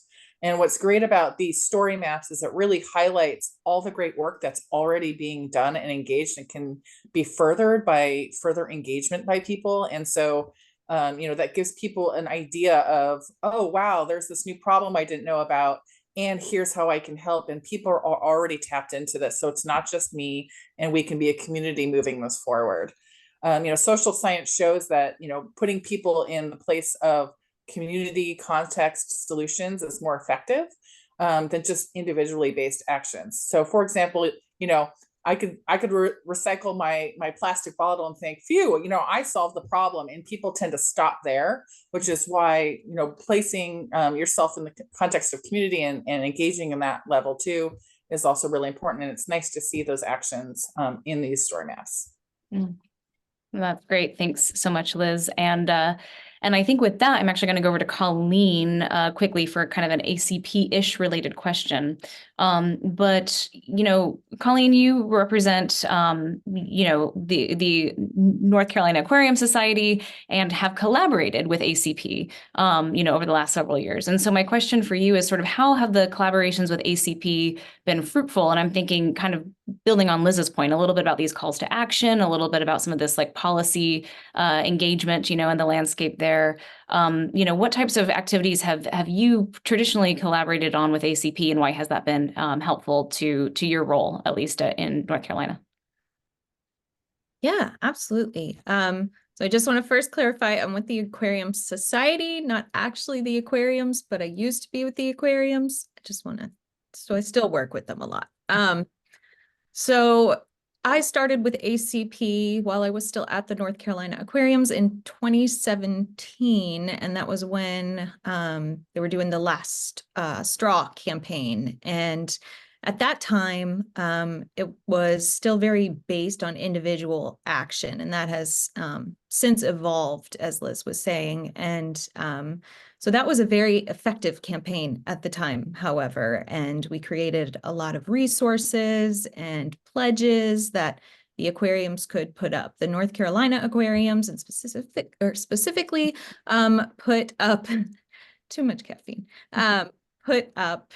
And what's great about these story maps is it really highlights all the great work that's already being done and engaged and can be furthered by further engagement by people. And so, that gives people an idea of, oh, wow, there's this new problem I didn't know about, and here's how I can help. And people are already tapped into this. So it's not just me, and we can be a community moving this forward. Social science shows that, putting people in the place of community context solutions is more effective than just individually based actions. So, for example, I could recycle my plastic bottle and think, phew, I solved the problem, and people tend to stop there, which is why placing yourself in the context of community and engaging in that level too is also really important. And it's nice to see those actions in these story maps. That's great. Thanks so much, Liz. And I think with that, I'm actually going to go over to Colleen quickly for kind of an ACP-ish related question. But, Colleen, you represent, the North Carolina Aquarium Society and have collaborated with ACP, over the last several years. And so my question for you is sort of how have the collaborations with ACP been fruitful? And I'm thinking kind of building on Liz's point, a little bit about these calls to action, a little bit about some of this like policy engagement, in the landscape there. there. What types of activities have you traditionally collaborated on with ACP, and why has that been helpful to your role, at least in North Carolina? Yeah, absolutely. So I just want to first clarify, I'm with the Aquarium Society, not actually the aquariums, but I used to be with the aquariums. So I still work with them a lot. So I started with ACP while I was still at the North Carolina Aquariums in 2017, and that was when they were doing the last straw campaign. And at that time, it was still very based on individual action, and that has since evolved, as Liz was saying. And so that was a very effective campaign at the time, however, and we created a lot of resources and pledges that the aquariums could put up. The North Carolina aquariums and specifically put up too much caffeine, put up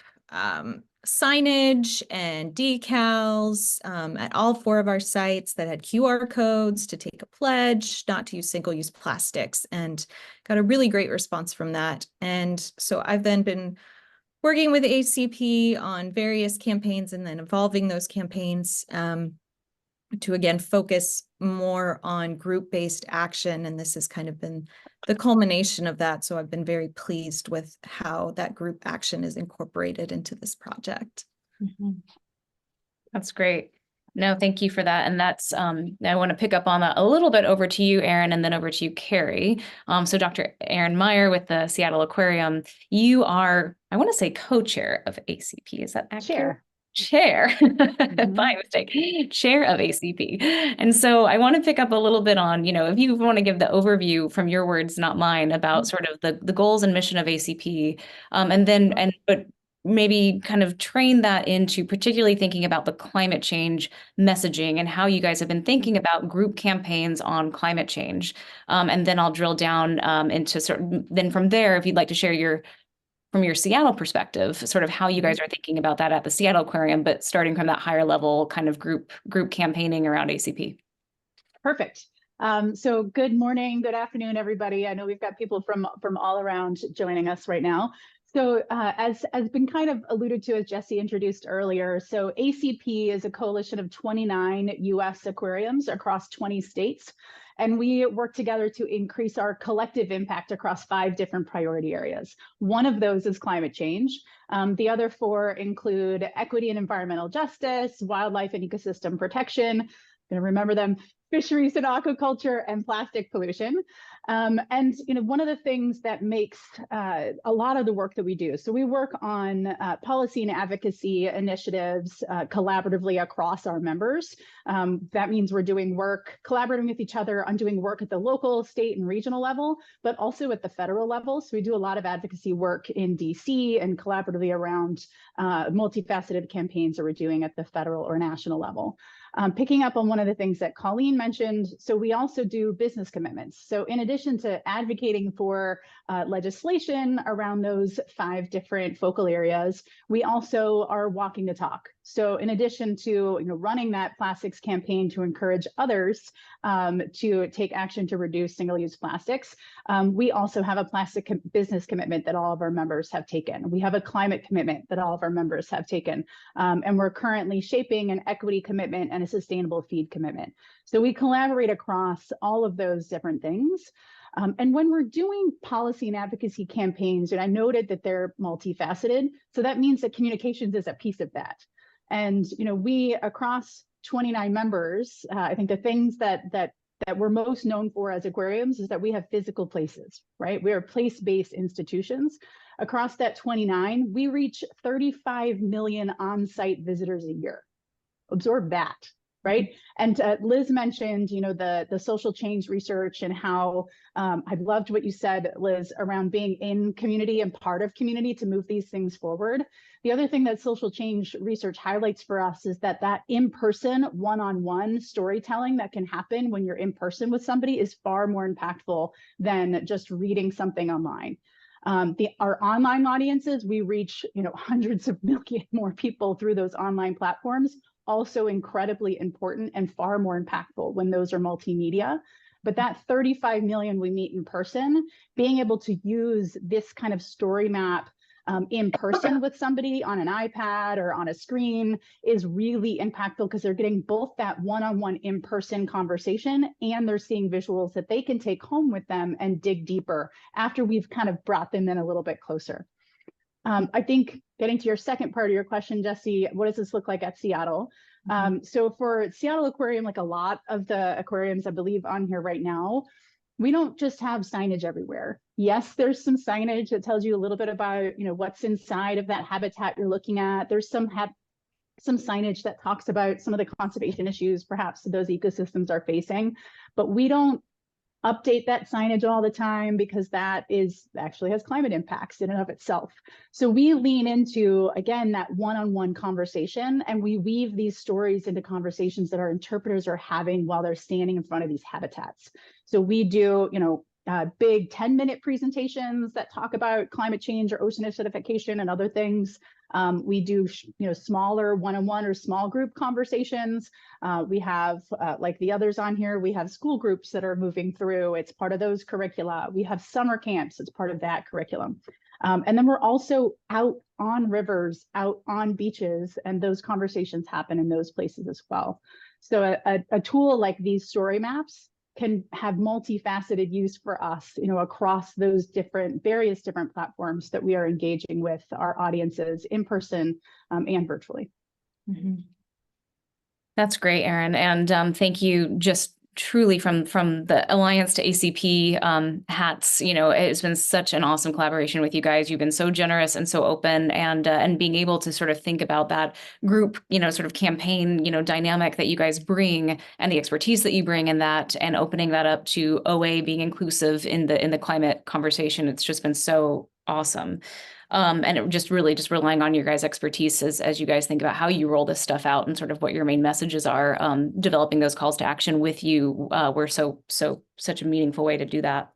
signage and decals at all 4 of our sites that had QR codes to take a pledge not to use single-use plastics, and got a really great response from that. And so I've then been working with ACP on various campaigns and then evolving those campaigns to again focus more on group-based action, and this has kind of been the culmination of that. So I've been very pleased with how that group action is incorporated into this project. That's great. No, thank you for that. And that's, I want to pick up on that a little bit over to you, Erin, and then over to you, Carrie. So Dr. Erin Meyer with the Seattle Aquarium, you are, I want to say co-chair of ACP. Is that accurate? Chair, by mistake, chair of ACP. And so I want to pick up a little bit on, if you want to give the overview from your words, not mine, about sort of the goals and mission of ACP, but maybe kind of train that into particularly thinking about the climate change messaging and how you guys have been thinking about group campaigns on climate change. And then I'll drill down into then from there, if you'd like to share from your Seattle perspective, sort of how you guys are thinking about that at the Seattle Aquarium, but starting from that higher level kind of group campaigning around ACP. Perfect. So good morning, good afternoon, everybody. I know we've got people from all around joining us right now. So as been kind of alluded to, as Jesse introduced earlier, so ACP is a coalition of 29 US aquariums across 20 states. And we work together to increase our collective impact across 5 different priority areas. One of those is climate change. The other 4 include equity and environmental justice, wildlife and ecosystem protection, I'm going to remember them, fisheries and aquaculture, and plastic pollution. And one of the things that makes a lot of the work that we do, so we work on policy and advocacy initiatives collaboratively across our members. That means we're doing work, collaborating with each other on doing work at the local, state, and regional level, but also at the federal level. So we do a lot of advocacy work in DC and collaboratively around multifaceted campaigns that we're doing at the federal or national level. Picking up on one of the things that Colleen mentioned, so we also do business commitments. So in addition to advocating for legislation around those 5 different focal areas, we also are walking the talk. So in addition to running that plastics campaign to encourage others to take action to reduce single-use plastics, we also have a plastic business commitment that all of our members have taken. We have a climate commitment that all of our members have taken. And we're currently shaping an equity commitment and a sustainable feed commitment. So we collaborate across all of those different things. And when we're doing policy and advocacy campaigns, and I noted that they're multifaceted, so that means that communications is a piece of that. And we across 29 members, I think the things that we're most known for as aquariums is that we have physical places, right? We are place-based institutions. Across that 29, we reach 35 million on-site visitors a year. Absorb that. Right. And Liz mentioned, the social change research and how I loved what you said, Liz, around being in community and part of community to move these things forward. The other thing that social change research highlights for us is that in-person, one-on-one storytelling that can happen when you're in person with somebody is far more impactful than just reading something online. Our online audiences, we reach, hundreds of million more people through those online platforms. Also incredibly important and far more impactful when those are multimedia. But that 35 million we meet in person, being able to use this kind of story map in person with somebody on an iPad or on a screen is really impactful, because they're getting both that one-on-one in-person conversation, and they're seeing visuals that they can take home with them and dig deeper after we've kind of brought them in a little bit closer. I think getting to your second part of your question, Jesse, what does this look like at Seattle? So for Seattle Aquarium, like a lot of the aquariums, I believe, on here right now, we don't just have signage everywhere. Yes, there's some signage that tells you a little bit about, you know, what's inside of that habitat you're looking at. There's some signage that talks about some of the conservation issues perhaps those ecosystems are facing, but we don't update that signage all the time, because that actually has climate impacts in and of itself. So we lean into, again, that one-on-one conversation, and we weave these stories into conversations that our interpreters are having while they're standing in front of these habitats. So we do, you know, big 10-minute presentations that talk about climate change or ocean acidification and other things. We do, you know, smaller one-on-one or small group conversations. We have, like the others on here, we have school groups that are moving through. It's part of those curricula. We have summer camps. It's part of that curriculum. And then we're also out on rivers, out on beaches, and those conversations happen in those places as well. So a tool like these story maps can have multifaceted use for us, you know, across those various different platforms that we are engaging with our audiences in person and virtually. Mm-hmm. That's great, Erin. And thank you, just truly from the Alliance to ACP hats. You know, it's been such an awesome collaboration with you guys. You've been so generous and so open, and being able to sort of think about that group, you know, sort of campaign, you know, dynamic that you guys bring, and the expertise that you bring in that, and opening that up to OA being inclusive in the climate conversation. It's just been so awesome. And it just relying on your guys' expertise as you guys think about how you roll this stuff out and sort of what your main messages are, developing those calls to action with you were such a meaningful way to do that.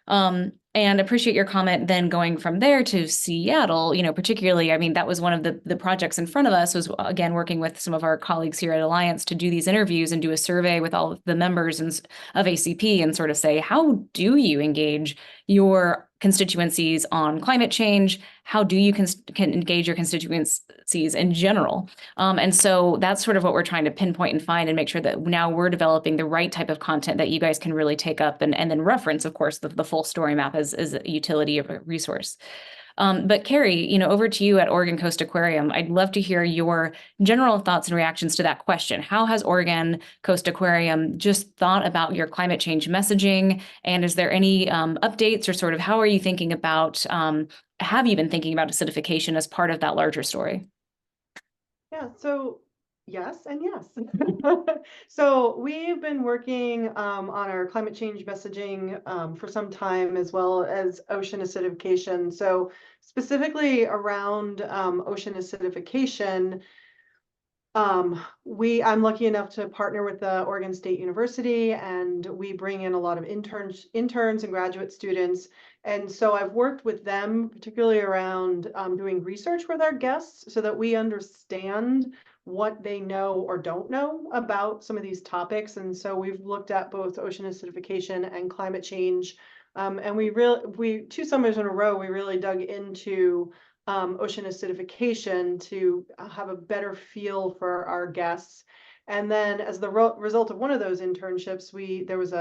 And appreciate your comment then going from there to Seattle, you know, particularly, I mean, that was one of the projects in front of us, was again, working with some of our colleagues here at Alliance to do these interviews and do a survey with all of the members of ACP and sort of say, how do you engage your constituencies on climate change? How do you can engage your constituencies in general? And so that's sort of what we're trying to pinpoint and find, and make sure that now we're developing the right type of content that you guys can really take up and then reference, of course, the full story map as a utility of a resource. But Carrie, you know, over to you at Oregon Coast Aquarium. I'd love to hear your general thoughts and reactions to that question. How has Oregon Coast Aquarium just thought about your climate change messaging? And is there any updates, or sort of how are you thinking about, have you been thinking about acidification as part of that larger story? Yeah, so yes and yes. So we've been working on our climate change messaging for some time, as well as ocean acidification. So specifically around ocean acidification, I'm lucky enough to partner with the Oregon State University, and we bring in a lot of interns and graduate students. And so I've worked with them, particularly around doing research with our guests, so that we understand what they know or don't know about some of these topics. And so we've looked at both ocean acidification and climate change. And we 2 summers in a row, we really dug into ocean acidification to have a better feel for our guests. And then as the result of one of those internships, there was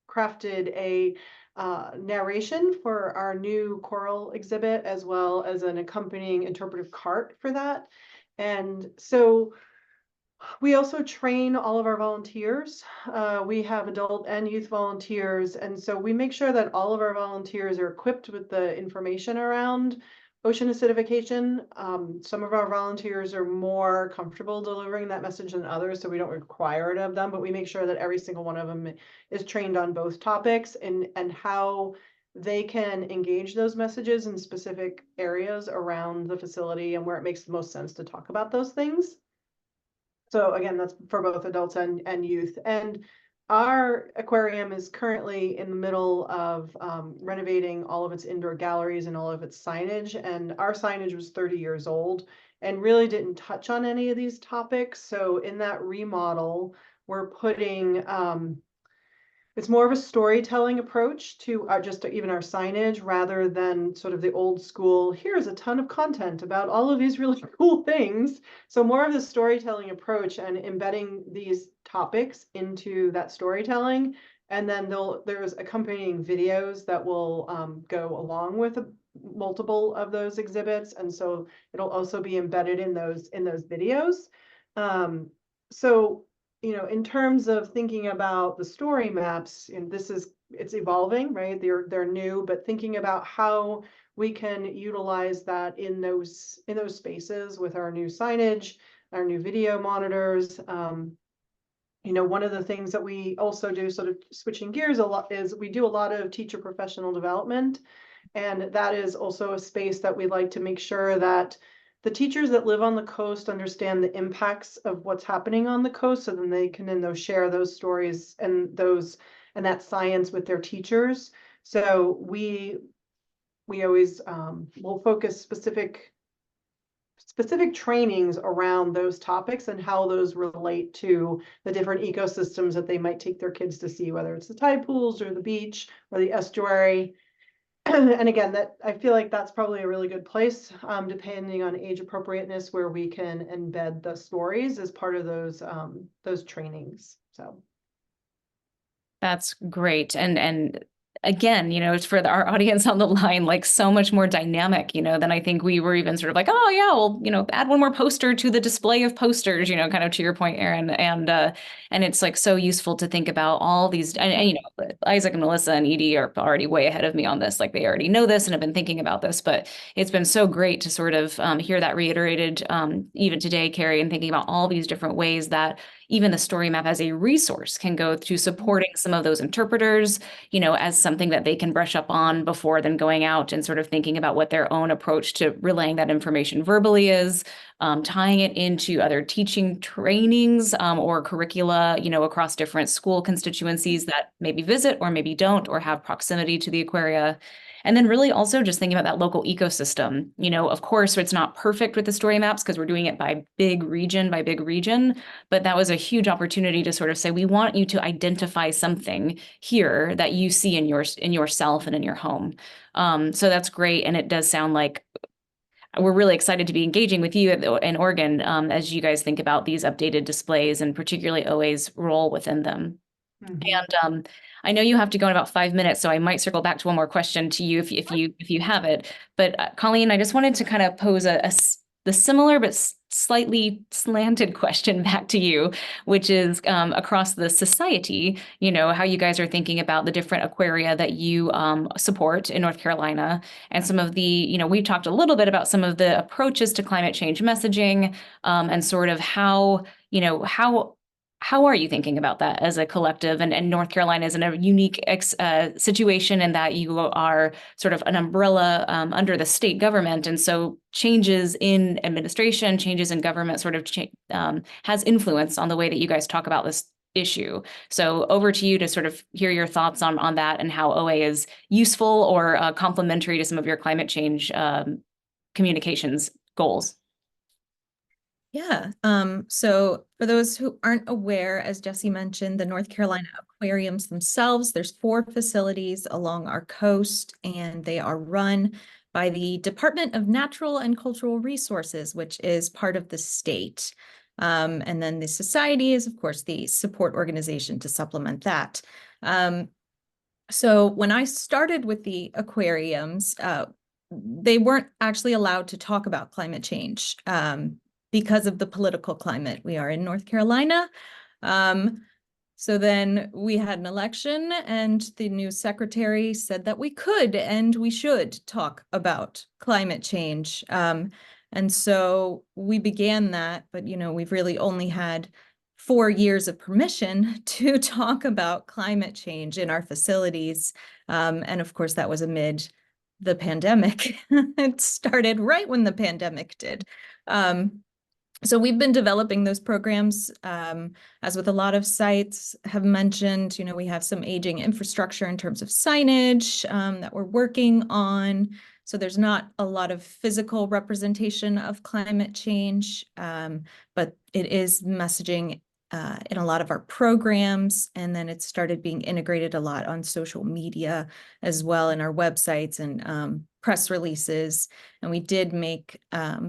crafted a narration for our new coral exhibit, as well as an accompanying interpretive cart for that. And so we also train all of our volunteers. We have adult and youth volunteers. And so we make sure that all of our volunteers are equipped with the information around ocean acidification. Some of our volunteers are more comfortable delivering that message than others, so we don't require it of them, but we make sure that every single one of them is trained on both topics and how they can engage those messages in specific areas around the facility and where it makes the most sense to talk about those things. So again, that's for both adults and youth. And our aquarium is currently in the middle of renovating all of its indoor galleries and all of its signage. And our signage was 30 years old and really didn't touch on any of these topics. So in that remodel, we're putting it's more of a storytelling approach to just even our signage rather than sort of the old school, here's a ton of content about all of these really cool things. So more of the storytelling approach and embedding these topics into that storytelling. And then there's accompanying videos that will go along with multiple of those exhibits. And so it'll also be embedded in those videos. So in terms of thinking about the story maps, and it's evolving, right? They're new, but thinking about how we can utilize that in those spaces with our new signage, our new video monitors. One of the things that we also do, sort of switching gears a lot, is we do a lot of teacher professional development. And that is also a space that we like to make sure that the teachers that live on the coast understand the impacts of what's happening on the coast, so then they can share those stories and that science with their teachers. So we always will focus specific trainings around those topics and how those relate to the different ecosystems that they might take their kids to see, whether it's the tide pools or the beach or the estuary. And again, that I feel like that's probably a really good place, depending on age appropriateness, where we can embed the stories as part of those trainings. So that's great. And again, it's for our audience on the line, like so much more dynamic, than I think we were even sort of like, oh yeah, well, add one more poster to the display of posters, kind of to your point, Erin. And it's like so useful to think about all these, and Isaac and Melissa and Edie are already way ahead of me on this. Like they already know this and have been thinking about this, but it's been so great to sort of hear that reiterated even today, Carrie, and thinking about all these different ways that even the story map as a resource can go to supporting some of those interpreters, as something that they can brush up on before then going out and sort of thinking about what their own approach to relaying that information verbally is, tying it into other teaching trainings or curricula, across different school constituencies that maybe visit or maybe don't or have proximity to the aquaria. And then really also just thinking about that local ecosystem. Of course, it's not perfect with the story maps because we're doing it by big region, but that was a huge opportunity to sort of say, we want you to identify something here that you see in yourself and in your home. So that's great. And it does sound like we're really excited to be engaging with you in Oregon as you guys think about these updated displays and particularly OA's role within them. Mm-hmm. And I know you have to go in about 5 minutes, so I might circle back to one more question to you if you have it. But Colleen, I just wanted to kind of pose the similar but slightly slanted question back to you, which is across the society, how you guys are thinking about the different aquaria that you support in North Carolina, and some of the, we've talked a little bit about some of the approaches to climate change messaging and sort of how are you thinking about that as a collective? And North Carolina is in a unique situation in that you are sort of an umbrella under the state government. And so changes in administration, changes in government sort of has influence on the way that you guys talk about this issue. So over to you to sort of hear your thoughts on that and how OA is useful or complementary to some of your climate change communications goals. Yeah. So for those who aren't aware, as Jesse mentioned, the North Carolina aquariums themselves, there's 4 facilities along our coast, and they are run by the Department of Natural and Cultural Resources, which is part of the state. And then the society is, of course, the support organization to supplement that. So when I started with the aquariums, they weren't actually allowed to talk about climate change. Because of the political climate. We are in North Carolina. So then we had an election and the new secretary said that we could and we should talk about climate change. And so we began that, but we've really only had 4 years of permission to talk about climate change in our facilities. And of course, that was amid the pandemic. It started right when the pandemic did. So we've been developing those programs, as with a lot of sites have mentioned, we have some aging infrastructure in terms of signage that we're working on. So there's not a lot of physical representation of climate change, but it is messaging in a lot of our programs, and then it started being integrated a lot on social media as well, in our websites and press releases. And we did make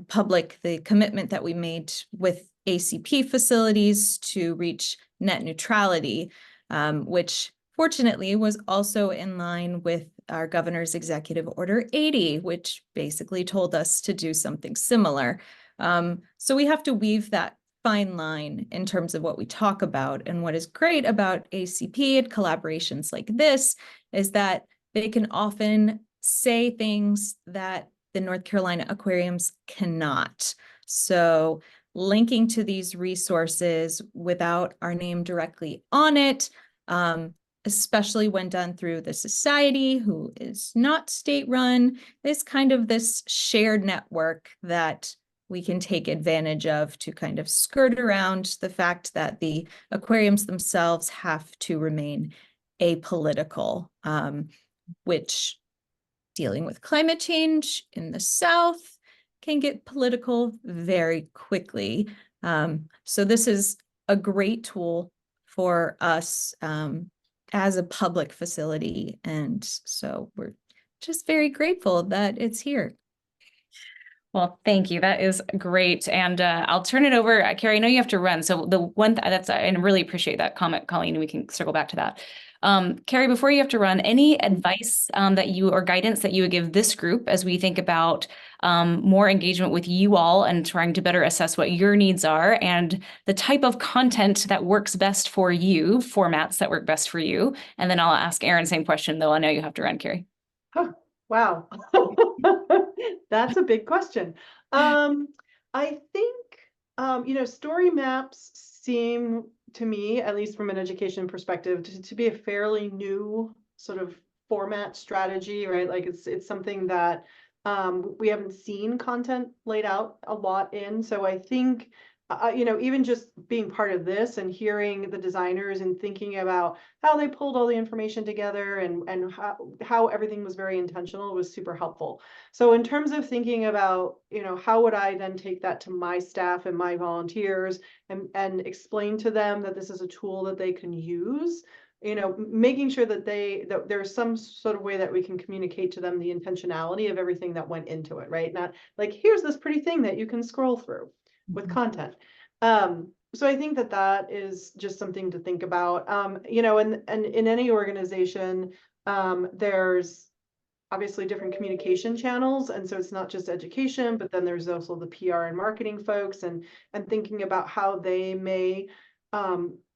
public the commitment that we made with ACP facilities to reach net neutrality, which fortunately was also in line with our governor's executive order 80, which basically told us to do something similar. So we have to weave that fine line in terms of what we talk about. And what is great about ACP and collaborations like this is that they can often say things that the North Carolina aquariums cannot. So linking to these resources without our name directly on it, especially when done through the society, who is not state-run, is kind of this shared network that we can take advantage of to kind of skirt around the fact that the aquariums themselves have to remain apolitical, which, dealing with climate change in the South, can get political very quickly. So this is a great tool for us as a public facility. And so we're just very grateful that it's here. Well, thank you. That is great. And I'll turn it over. Carrie, I know you have to run. So the one that's, I really appreciate that comment, Colleen, and we can circle back to that. Carrie, before you have to run, any advice that you or guidance that you would give this group as we think about more engagement with you all and trying to better assess what your needs are and the type of content that works best for you, formats that work best for you? And then I'll ask Erin, same question, though I know you have to run, Carrie. Huh, wow. That's a big question. I think, story maps seem to me, at least from an education perspective, to be a fairly new sort of format strategy, right? Like it's something that we haven't seen content laid out a lot in. So I think, even just being part of this and hearing the designers and thinking about how they pulled all the information together and how everything was very intentional was super helpful. So in terms of thinking about, how would I then take that to my staff and my volunteers and explain to them that this is a tool that they can use, making sure that there's some sort of way that we can communicate to them the intentionality of everything that went into it, right? Not like, here's this pretty thing that you can scroll through with content. So I think that is just something to think about. And in any organization, there's obviously different communication channels. And so it's not just education, but then there's also the PR and marketing folks and thinking about how they may,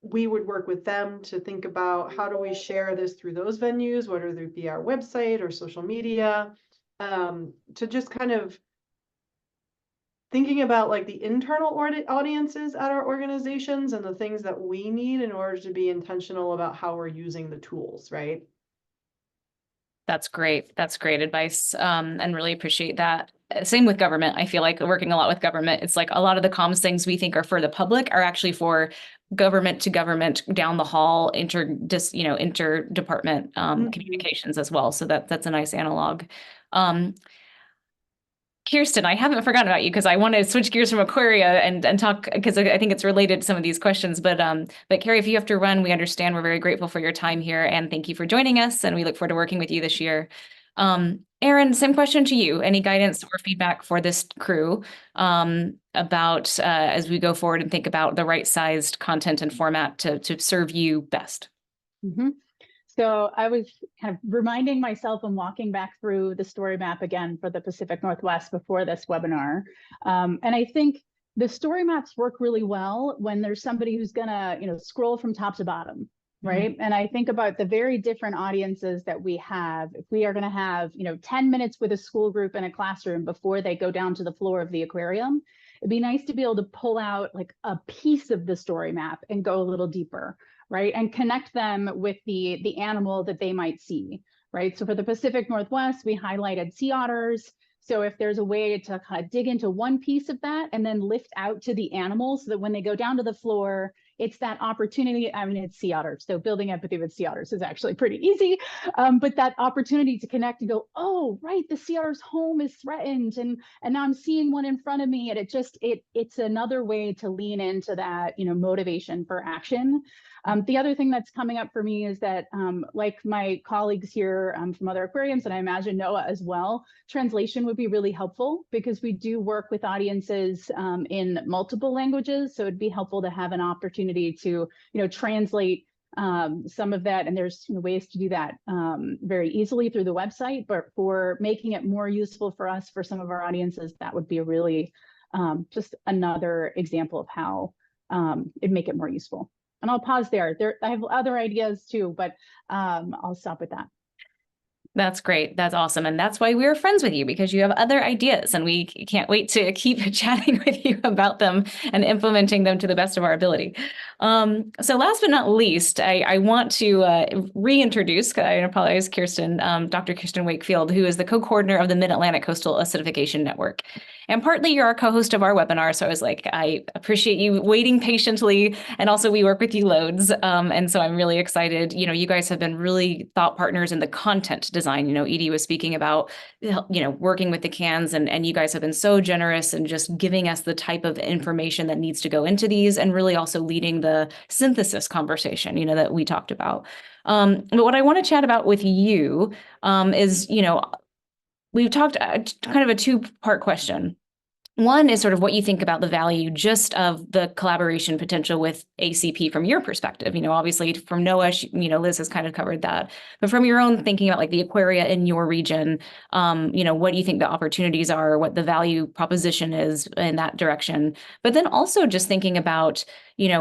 we would work with them to think about how do we share this through those venues, whether it be our website or social media, to just kind of thinking about like the internal audiences at our organizations and the things that we need in order to be intentional about how we're using the tools, right? That's great. That's great advice. And really appreciate that. Same with government. I feel like working a lot with government, it's like a lot of the comms things we think are for the public are actually for government to government down the hall, interdepartment communications as well. So that's a nice analog. Kirsten, I haven't forgotten about you because I want to switch gears from aquaria and talk, because I think it's related to some of these questions. But Carrie, if you have to run, we understand. We're very grateful for your time here and thank you for joining us. And we look forward to working with you this year. Erin, same question to you. Any guidance or feedback for this crew about as we go forward and think about the right sized content and format to serve you best? Mm-hmm. So I was kind of reminding myself and walking back through the story map again for the Pacific Northwest before this webinar. And I think the story maps work really well when there's somebody who's gonna, scroll from top to bottom, right? Mm-hmm. And I think about the very different audiences that we have. If we are gonna have, 10 minutes with a school group in a classroom before they go down to the floor of the aquarium, it'd be nice to be able to pull out like a piece of the story map and go a little deeper, right? And connect them with the animal that they might see, right? So for the Pacific Northwest, we highlighted sea otters. So if there's a way to kind of dig into one piece of that and then lift out to the animal so that when they go down to the floor, it's that opportunity. I mean, it's sea otters, so building empathy with sea otters is actually pretty easy. But that opportunity to connect and go, oh, right, the sea otter's home is threatened, and now I'm seeing one in front of me, and it's another way to lean into that, motivation for action. The other thing that's coming up for me is that, like my colleagues here from other aquariums, and I imagine NOAA as well, translation would be really helpful because we do work with audiences in multiple languages. So it'd be helpful to have an opportunity to, translate some of that. And there's ways to do that very easily through the website, but for making it more useful for us, for some of our audiences, that would be a really just another example of how it'd make it more useful. And I'll pause there. I have other ideas too, but I'll stop with that. That's great. That's awesome. And that's why we're friends with you, because you have other ideas and we can't wait to keep chatting with you about them and implementing them to the best of our ability. So last but not least, I want to reintroduce, I apologize, Kirsten, Dr. Kirsten Wakefield, who is the co-coordinator of the Mid-Atlantic Coastal Acidification Network. And partly you're our co-host of our webinar. So I was like, I appreciate you waiting patiently. And also we work with you loads. And so I'm really excited. You guys have been really thought partners in the content design. Edie was speaking about, working with the cans, and you guys have been so generous and just giving us the type of information that needs to go into these, and really also leading the synthesis conversation, that we talked about. But what I want to chat about with you is, we've talked kind of a two-part question. One is sort of what you think about the value just of the collaboration potential with ACP from your perspective. Obviously from NOAA, Liz has kind of covered that, but from your own thinking about like the aquaria in your region, what do you think the opportunities are, what the value proposition is in that direction? But then also just thinking about,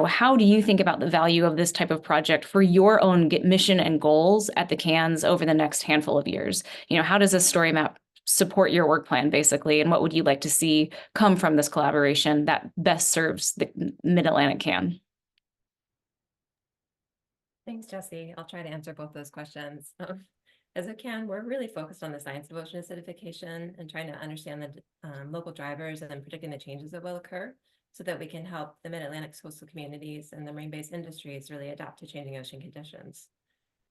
how do you think about the value of this type of project for your own mission and goals at the cans over the next handful of years? How does a story map support your work plan, basically, and what would you like to see come from this collaboration that best serves the Mid-Atlantic can? Thanks, Jesse. I'll try to answer both those questions. As a can, we're really focused on the science of ocean acidification and trying to understand the local drivers and predicting the changes that will occur so that we can help the Mid-Atlantic coastal communities and the marine-based industries really adapt to changing ocean conditions.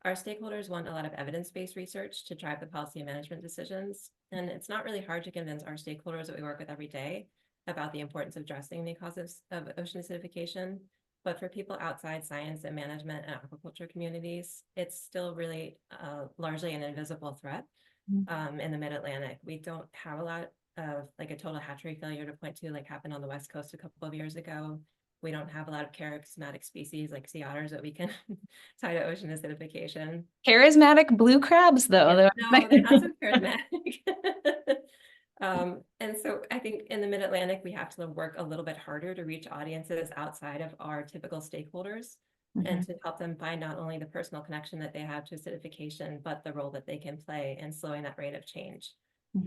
Our stakeholders want a lot of evidence-based research to drive the policy and management decisions, and it's not really hard to convince our stakeholders that we work with every day about the importance of addressing the causes of ocean acidification. But for people outside science and management and aquaculture communities, it's still really largely an invisible threat in the Mid-Atlantic. We don't have a lot of like a total hatchery failure to point to, like happened on the West Coast a couple of years ago. We don't have a lot of charismatic species like sea otters that we can tie to ocean acidification. Charismatic blue crabs, though. Yeah, no, they're not so charismatic. And so I think in the Mid-Atlantic, we have to work a little bit harder to reach audiences outside of our typical stakeholders and to help them find not only the personal connection that they have to acidification, but the role that they can play in slowing that rate of change.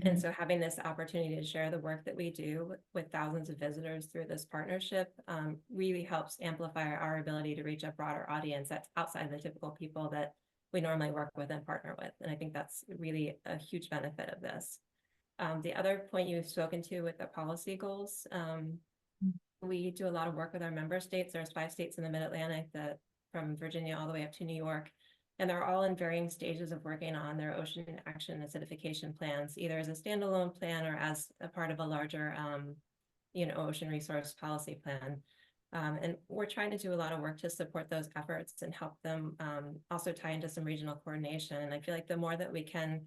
And so having this opportunity to share the work that we do with thousands of visitors through this partnership really helps amplify our ability to reach a broader audience that's outside the typical people that we normally work with and partner with. And I think that's really a huge benefit of this. The other point you've spoken to with the policy goals, we do a lot of work with our member states. There's 5 states in the Mid-Atlantic, that from Virginia all the way up to New York. And they're all in varying stages of working on their ocean action acidification plans, either as a standalone plan or as a part of a larger, ocean resource policy plan. And we're trying to do a lot of work to support those efforts and help them also tie into some regional coordination. And I feel like the more that we can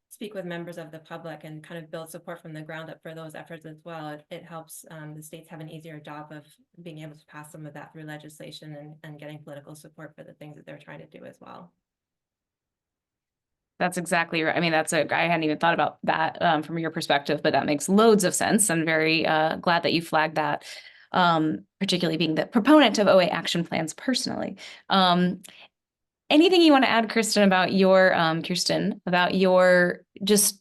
speak with members of the public and kind of build support from the ground up for those efforts as well, it helps the states have an easier job of being able to pass some of that through legislation and getting political support for the things that they're trying to do as well. That's exactly right. I mean, I hadn't even thought about that from your perspective, but that makes loads of sense. I'm very glad that you flagged that, particularly being the proponent of OA action plans personally. Anything you want to add, Kirsten, about your just,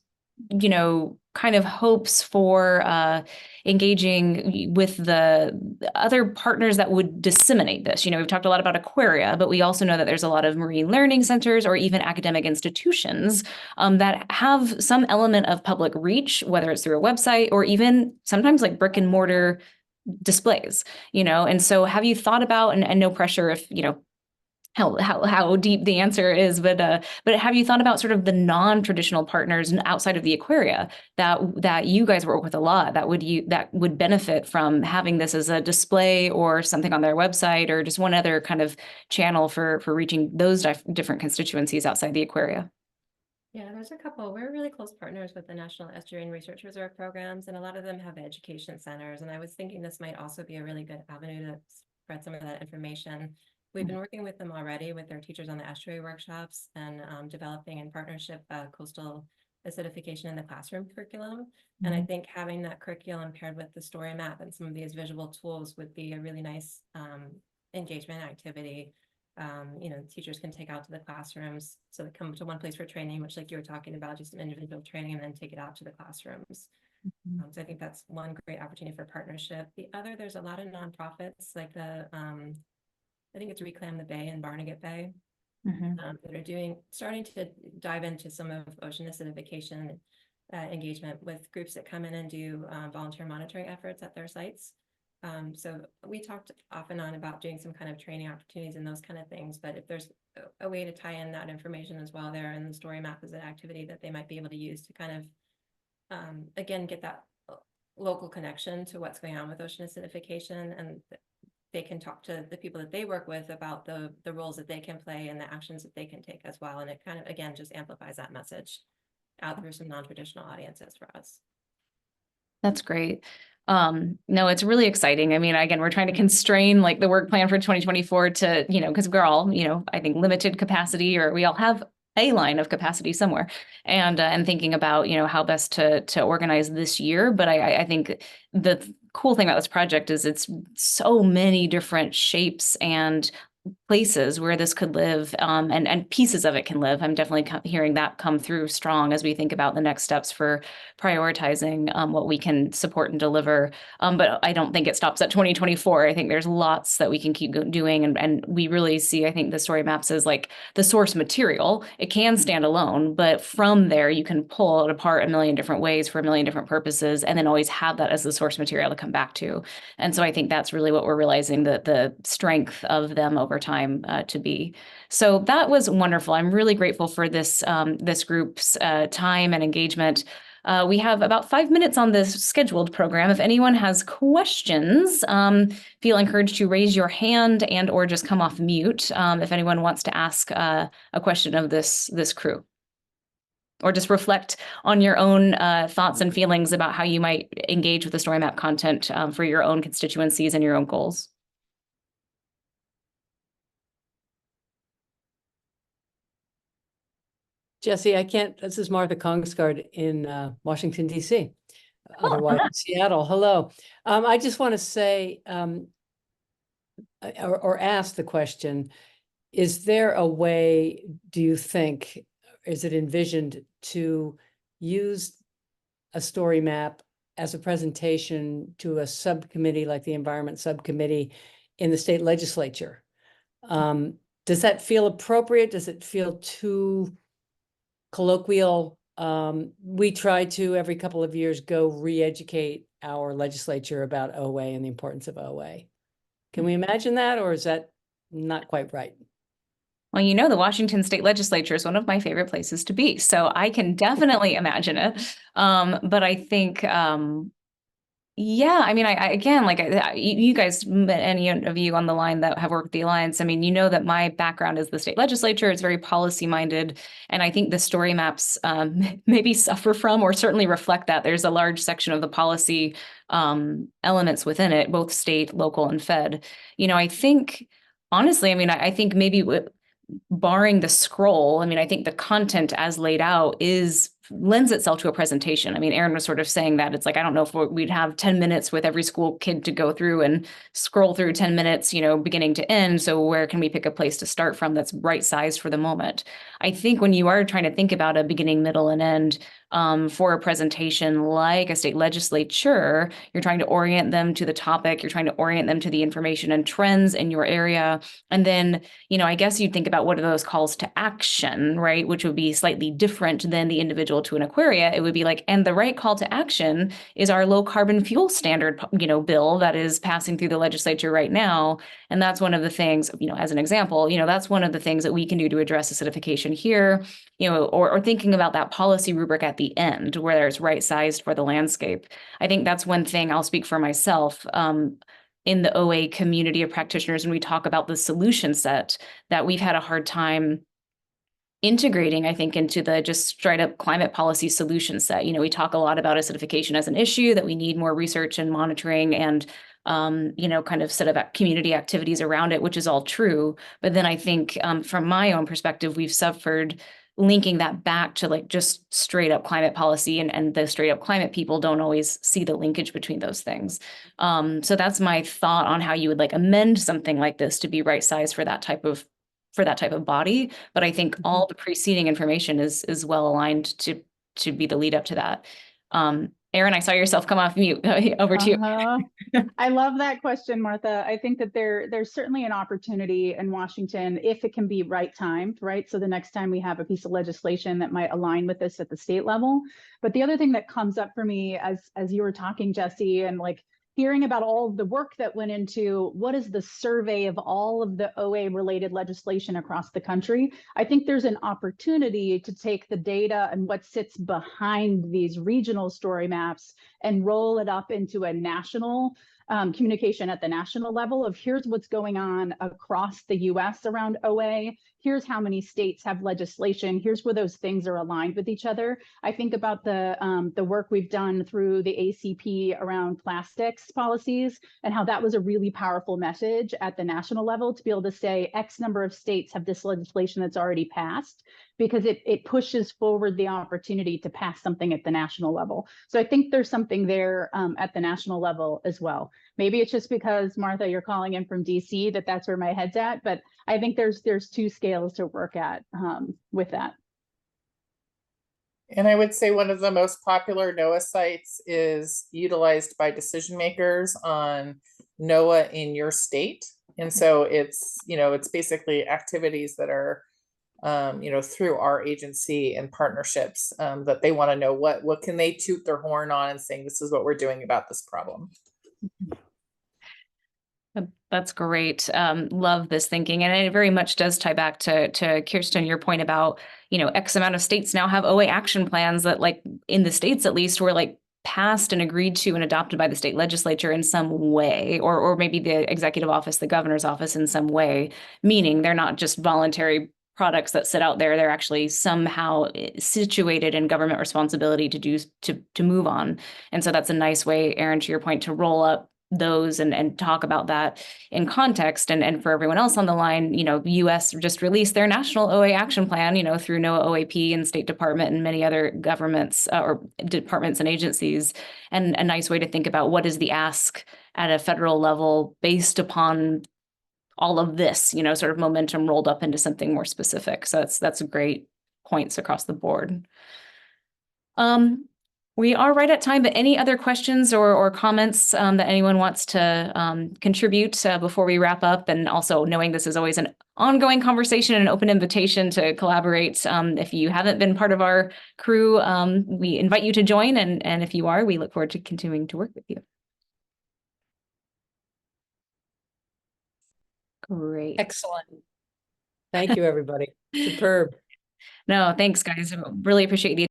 kind of hopes for engaging with the other partners that would disseminate this? We've talked a lot about aquaria, but we also know that there's a lot of marine learning centers or even academic institutions that have some element of public reach, whether it's through a website or even sometimes like brick and mortar displays, and so have you thought about, and no pressure if, how deep the answer is, but have you thought about sort of the non-traditional partners outside of the aquaria that you guys work with a lot that would benefit from having this as a display or something on their website, or just one other kind of channel for reaching those different constituencies outside the aquaria? Yeah, there's a couple. We're really close partners with the National Estuarine Research Reserve programs, and a lot of them have education centers. And I was thinking this might also be a really good avenue to spread some of that information. We've been working with them already with their Teachers on the Estuary workshops and developing in partnership coastal acidification in the classroom curriculum. And I think having that curriculum paired with the story map and some of these visual tools would be a really nice engagement activity. Teachers can take out to the classrooms, so they come to one place for training, which, like you were talking about, just some individual training, and then take it out to the classrooms. So I think that's one great opportunity for partnership. The other, there's a lot of nonprofits like I think it's Reclaim the Bay and Barnegat Bay that are starting to dive into some of ocean acidification engagement with groups that come in and do volunteer monitoring efforts at their sites. So we talked off and on about doing some kind of training opportunities and those kind of things, but if there's a way to tie in that information as well there, and the story map is an activity that they might be able to use to kind of, again, get that local connection to what's going on with ocean acidification, and they can talk to the people that they work with about the roles that they can play and the actions that they can take as well. And it kind of, again, just amplifies that message out through some non-traditional audiences for us. That's great. No, it's really exciting. I mean, again, we're trying to constrain like the work plan for 2024 to, because we're all, I think limited capacity, or we all have a line of capacity somewhere, and thinking about, how best to organize this year. But I think the cool thing about this project is it's so many different shapes and places where this could live, and pieces of it can live. I'm definitely hearing that come through strong as we think about the next steps for prioritizing what we can support and deliver. But I don't think it stops at 2024. I think there's lots that we can keep doing, and we really see, I think, the story maps as like the source material. It can stand alone, but from there you can pull it apart a million different ways for a million different purposes, and then always have that as the source material to come back to. And so I think that's really what we're realizing, that the strength of them over time to be. So that was wonderful. I'm really grateful for this group's time and engagement. We have about 5 minutes on this scheduled program. If anyone has questions, feel encouraged to raise your hand and or just come off mute if anyone wants to ask a question of this crew, or just reflect on your own thoughts and feelings about how you might engage with the story map content for your own constituencies and your own goals. Jesse, I can't, this is Martha Kongsgaard in Washington, D.C., otherwise Seattle. Hello. I just want to say, or ask the question, is there a way, do you think, is it envisioned to use a story map as a presentation to a subcommittee like the Environment Subcommittee in the state legislature? Does that feel appropriate? Does it feel too colloquial? We try to, every couple of years, go re-educate our legislature about OA and the importance of OA. Can we imagine that, or is that not quite right? Well, the Washington State Legislature is one of my favorite places to be, so I can definitely imagine it. But I think, yeah, I mean, you guys, any of you on the line that have worked with the Alliance, I mean, that my background is the state legislature. It's very policy minded. And I think the story maps maybe suffer from, or certainly reflect that. There's a large section of the policy elements within it, both state, local, and fed. I think, honestly, I mean, I think maybe barring the scroll, I mean, I think the content as laid out lends itself to a presentation. I mean, Aaron was sort of saying that it's like, I don't know if we'd have 10 minutes with every school kid to go through and scroll through 10 minutes, beginning to end. So where can we pick a place to start from that's right sized for the moment? I think when you are trying to think about a beginning, middle, and end, for a presentation like a state legislature, you're trying to orient them to the topic, you're trying to orient them to the information and trends in your area. And then, I guess you'd think about what are those calls to action, right? Which would be slightly different than the individual to an aquaria. It would be like, and the right call to action is our low carbon fuel standard, bill that is passing through the legislature right now. And that's one of the things, as an example, that's one of the things that we can do to address acidification here, or thinking about that policy rubric at the end where it's right sized for the landscape. I think that's one thing. I'll speak for myself. In the OA community of practitioners, when we talk about the solution set, that we've had a hard time integrating, I think, into the just straight up climate policy solution set. We talk a lot about acidification as an issue, that we need more research and monitoring and, kind of set of community activities around it, which is all true. But then I think from my own perspective, we've suffered linking that back to like just straight up climate policy, and the straight up climate people don't always see the linkage between those things. So that's my thought on how you would like amend something like this to be right sized for that type of body. But I think all the preceding information is well aligned to be the lead up to that. Erin, I saw yourself come off mute. Over to you. I love that question, Martha. I think that there's certainly an opportunity in Washington if it can be right timed, right? So the next time we have a piece of legislation that might align with this at the state level. But the other thing that comes up for me as you were talking, Jesse, and like hearing about all of the work that went into what is the survey of all of the OA related legislation across the country, I think there's an opportunity to take the data and what sits behind these regional story maps and roll it up into a national communication at the national level of here's what's going on across the US around OA. Here's how many states have legislation. Here's where those things are aligned with each other. I think about the work we've done through the ACP around plastics policies and how that was a really powerful message at the national level to be able to say X number of states have this legislation that's already passed, because it pushes forward the opportunity to pass something at the national level. So I think there's something there at the national level as well. Maybe it's just because, Martha, you're calling in from DC that's where my head's at, but I think there's two scales to work at with that. And I would say one of the most popular NOAA sites is utilized by decision makers on NOAA in your state. And so it's, it's basically activities that are, through our agency and partnerships that they want to know what can they toot their horn on and saying, this is what we're doing about this problem. That's great. Love this thinking. And it very much does tie back to Kirsten, your point about, X amount of states now have OA action plans that, like, in the states, at least, were like passed and agreed to and adopted by the state legislature in some way, or maybe the executive office, the governor's office in some way, meaning they're not just voluntary products that sit out there. They're actually somehow situated in government responsibility to move on. And so that's a nice way, Erin, to your point, to roll up those and talk about that in context. And for everyone else on the line, US just released their national OA action plan, through NOAA OAP and State Department and many other governments or departments and agencies. And a nice way to think about what is the ask at a federal level based upon all of this, sort of momentum rolled up into something more specific. So that's great points across the board. We are right at time, but any other questions or comments that anyone wants to contribute before we wrap up? And also knowing this is always an ongoing conversation and an open invitation to collaborate. If you haven't been part of our crew, we invite you to join. And if you are, we look forward to continuing to work with you. Great. Excellent. Thank you, everybody. Superb. No, thanks, guys. I really appreciate the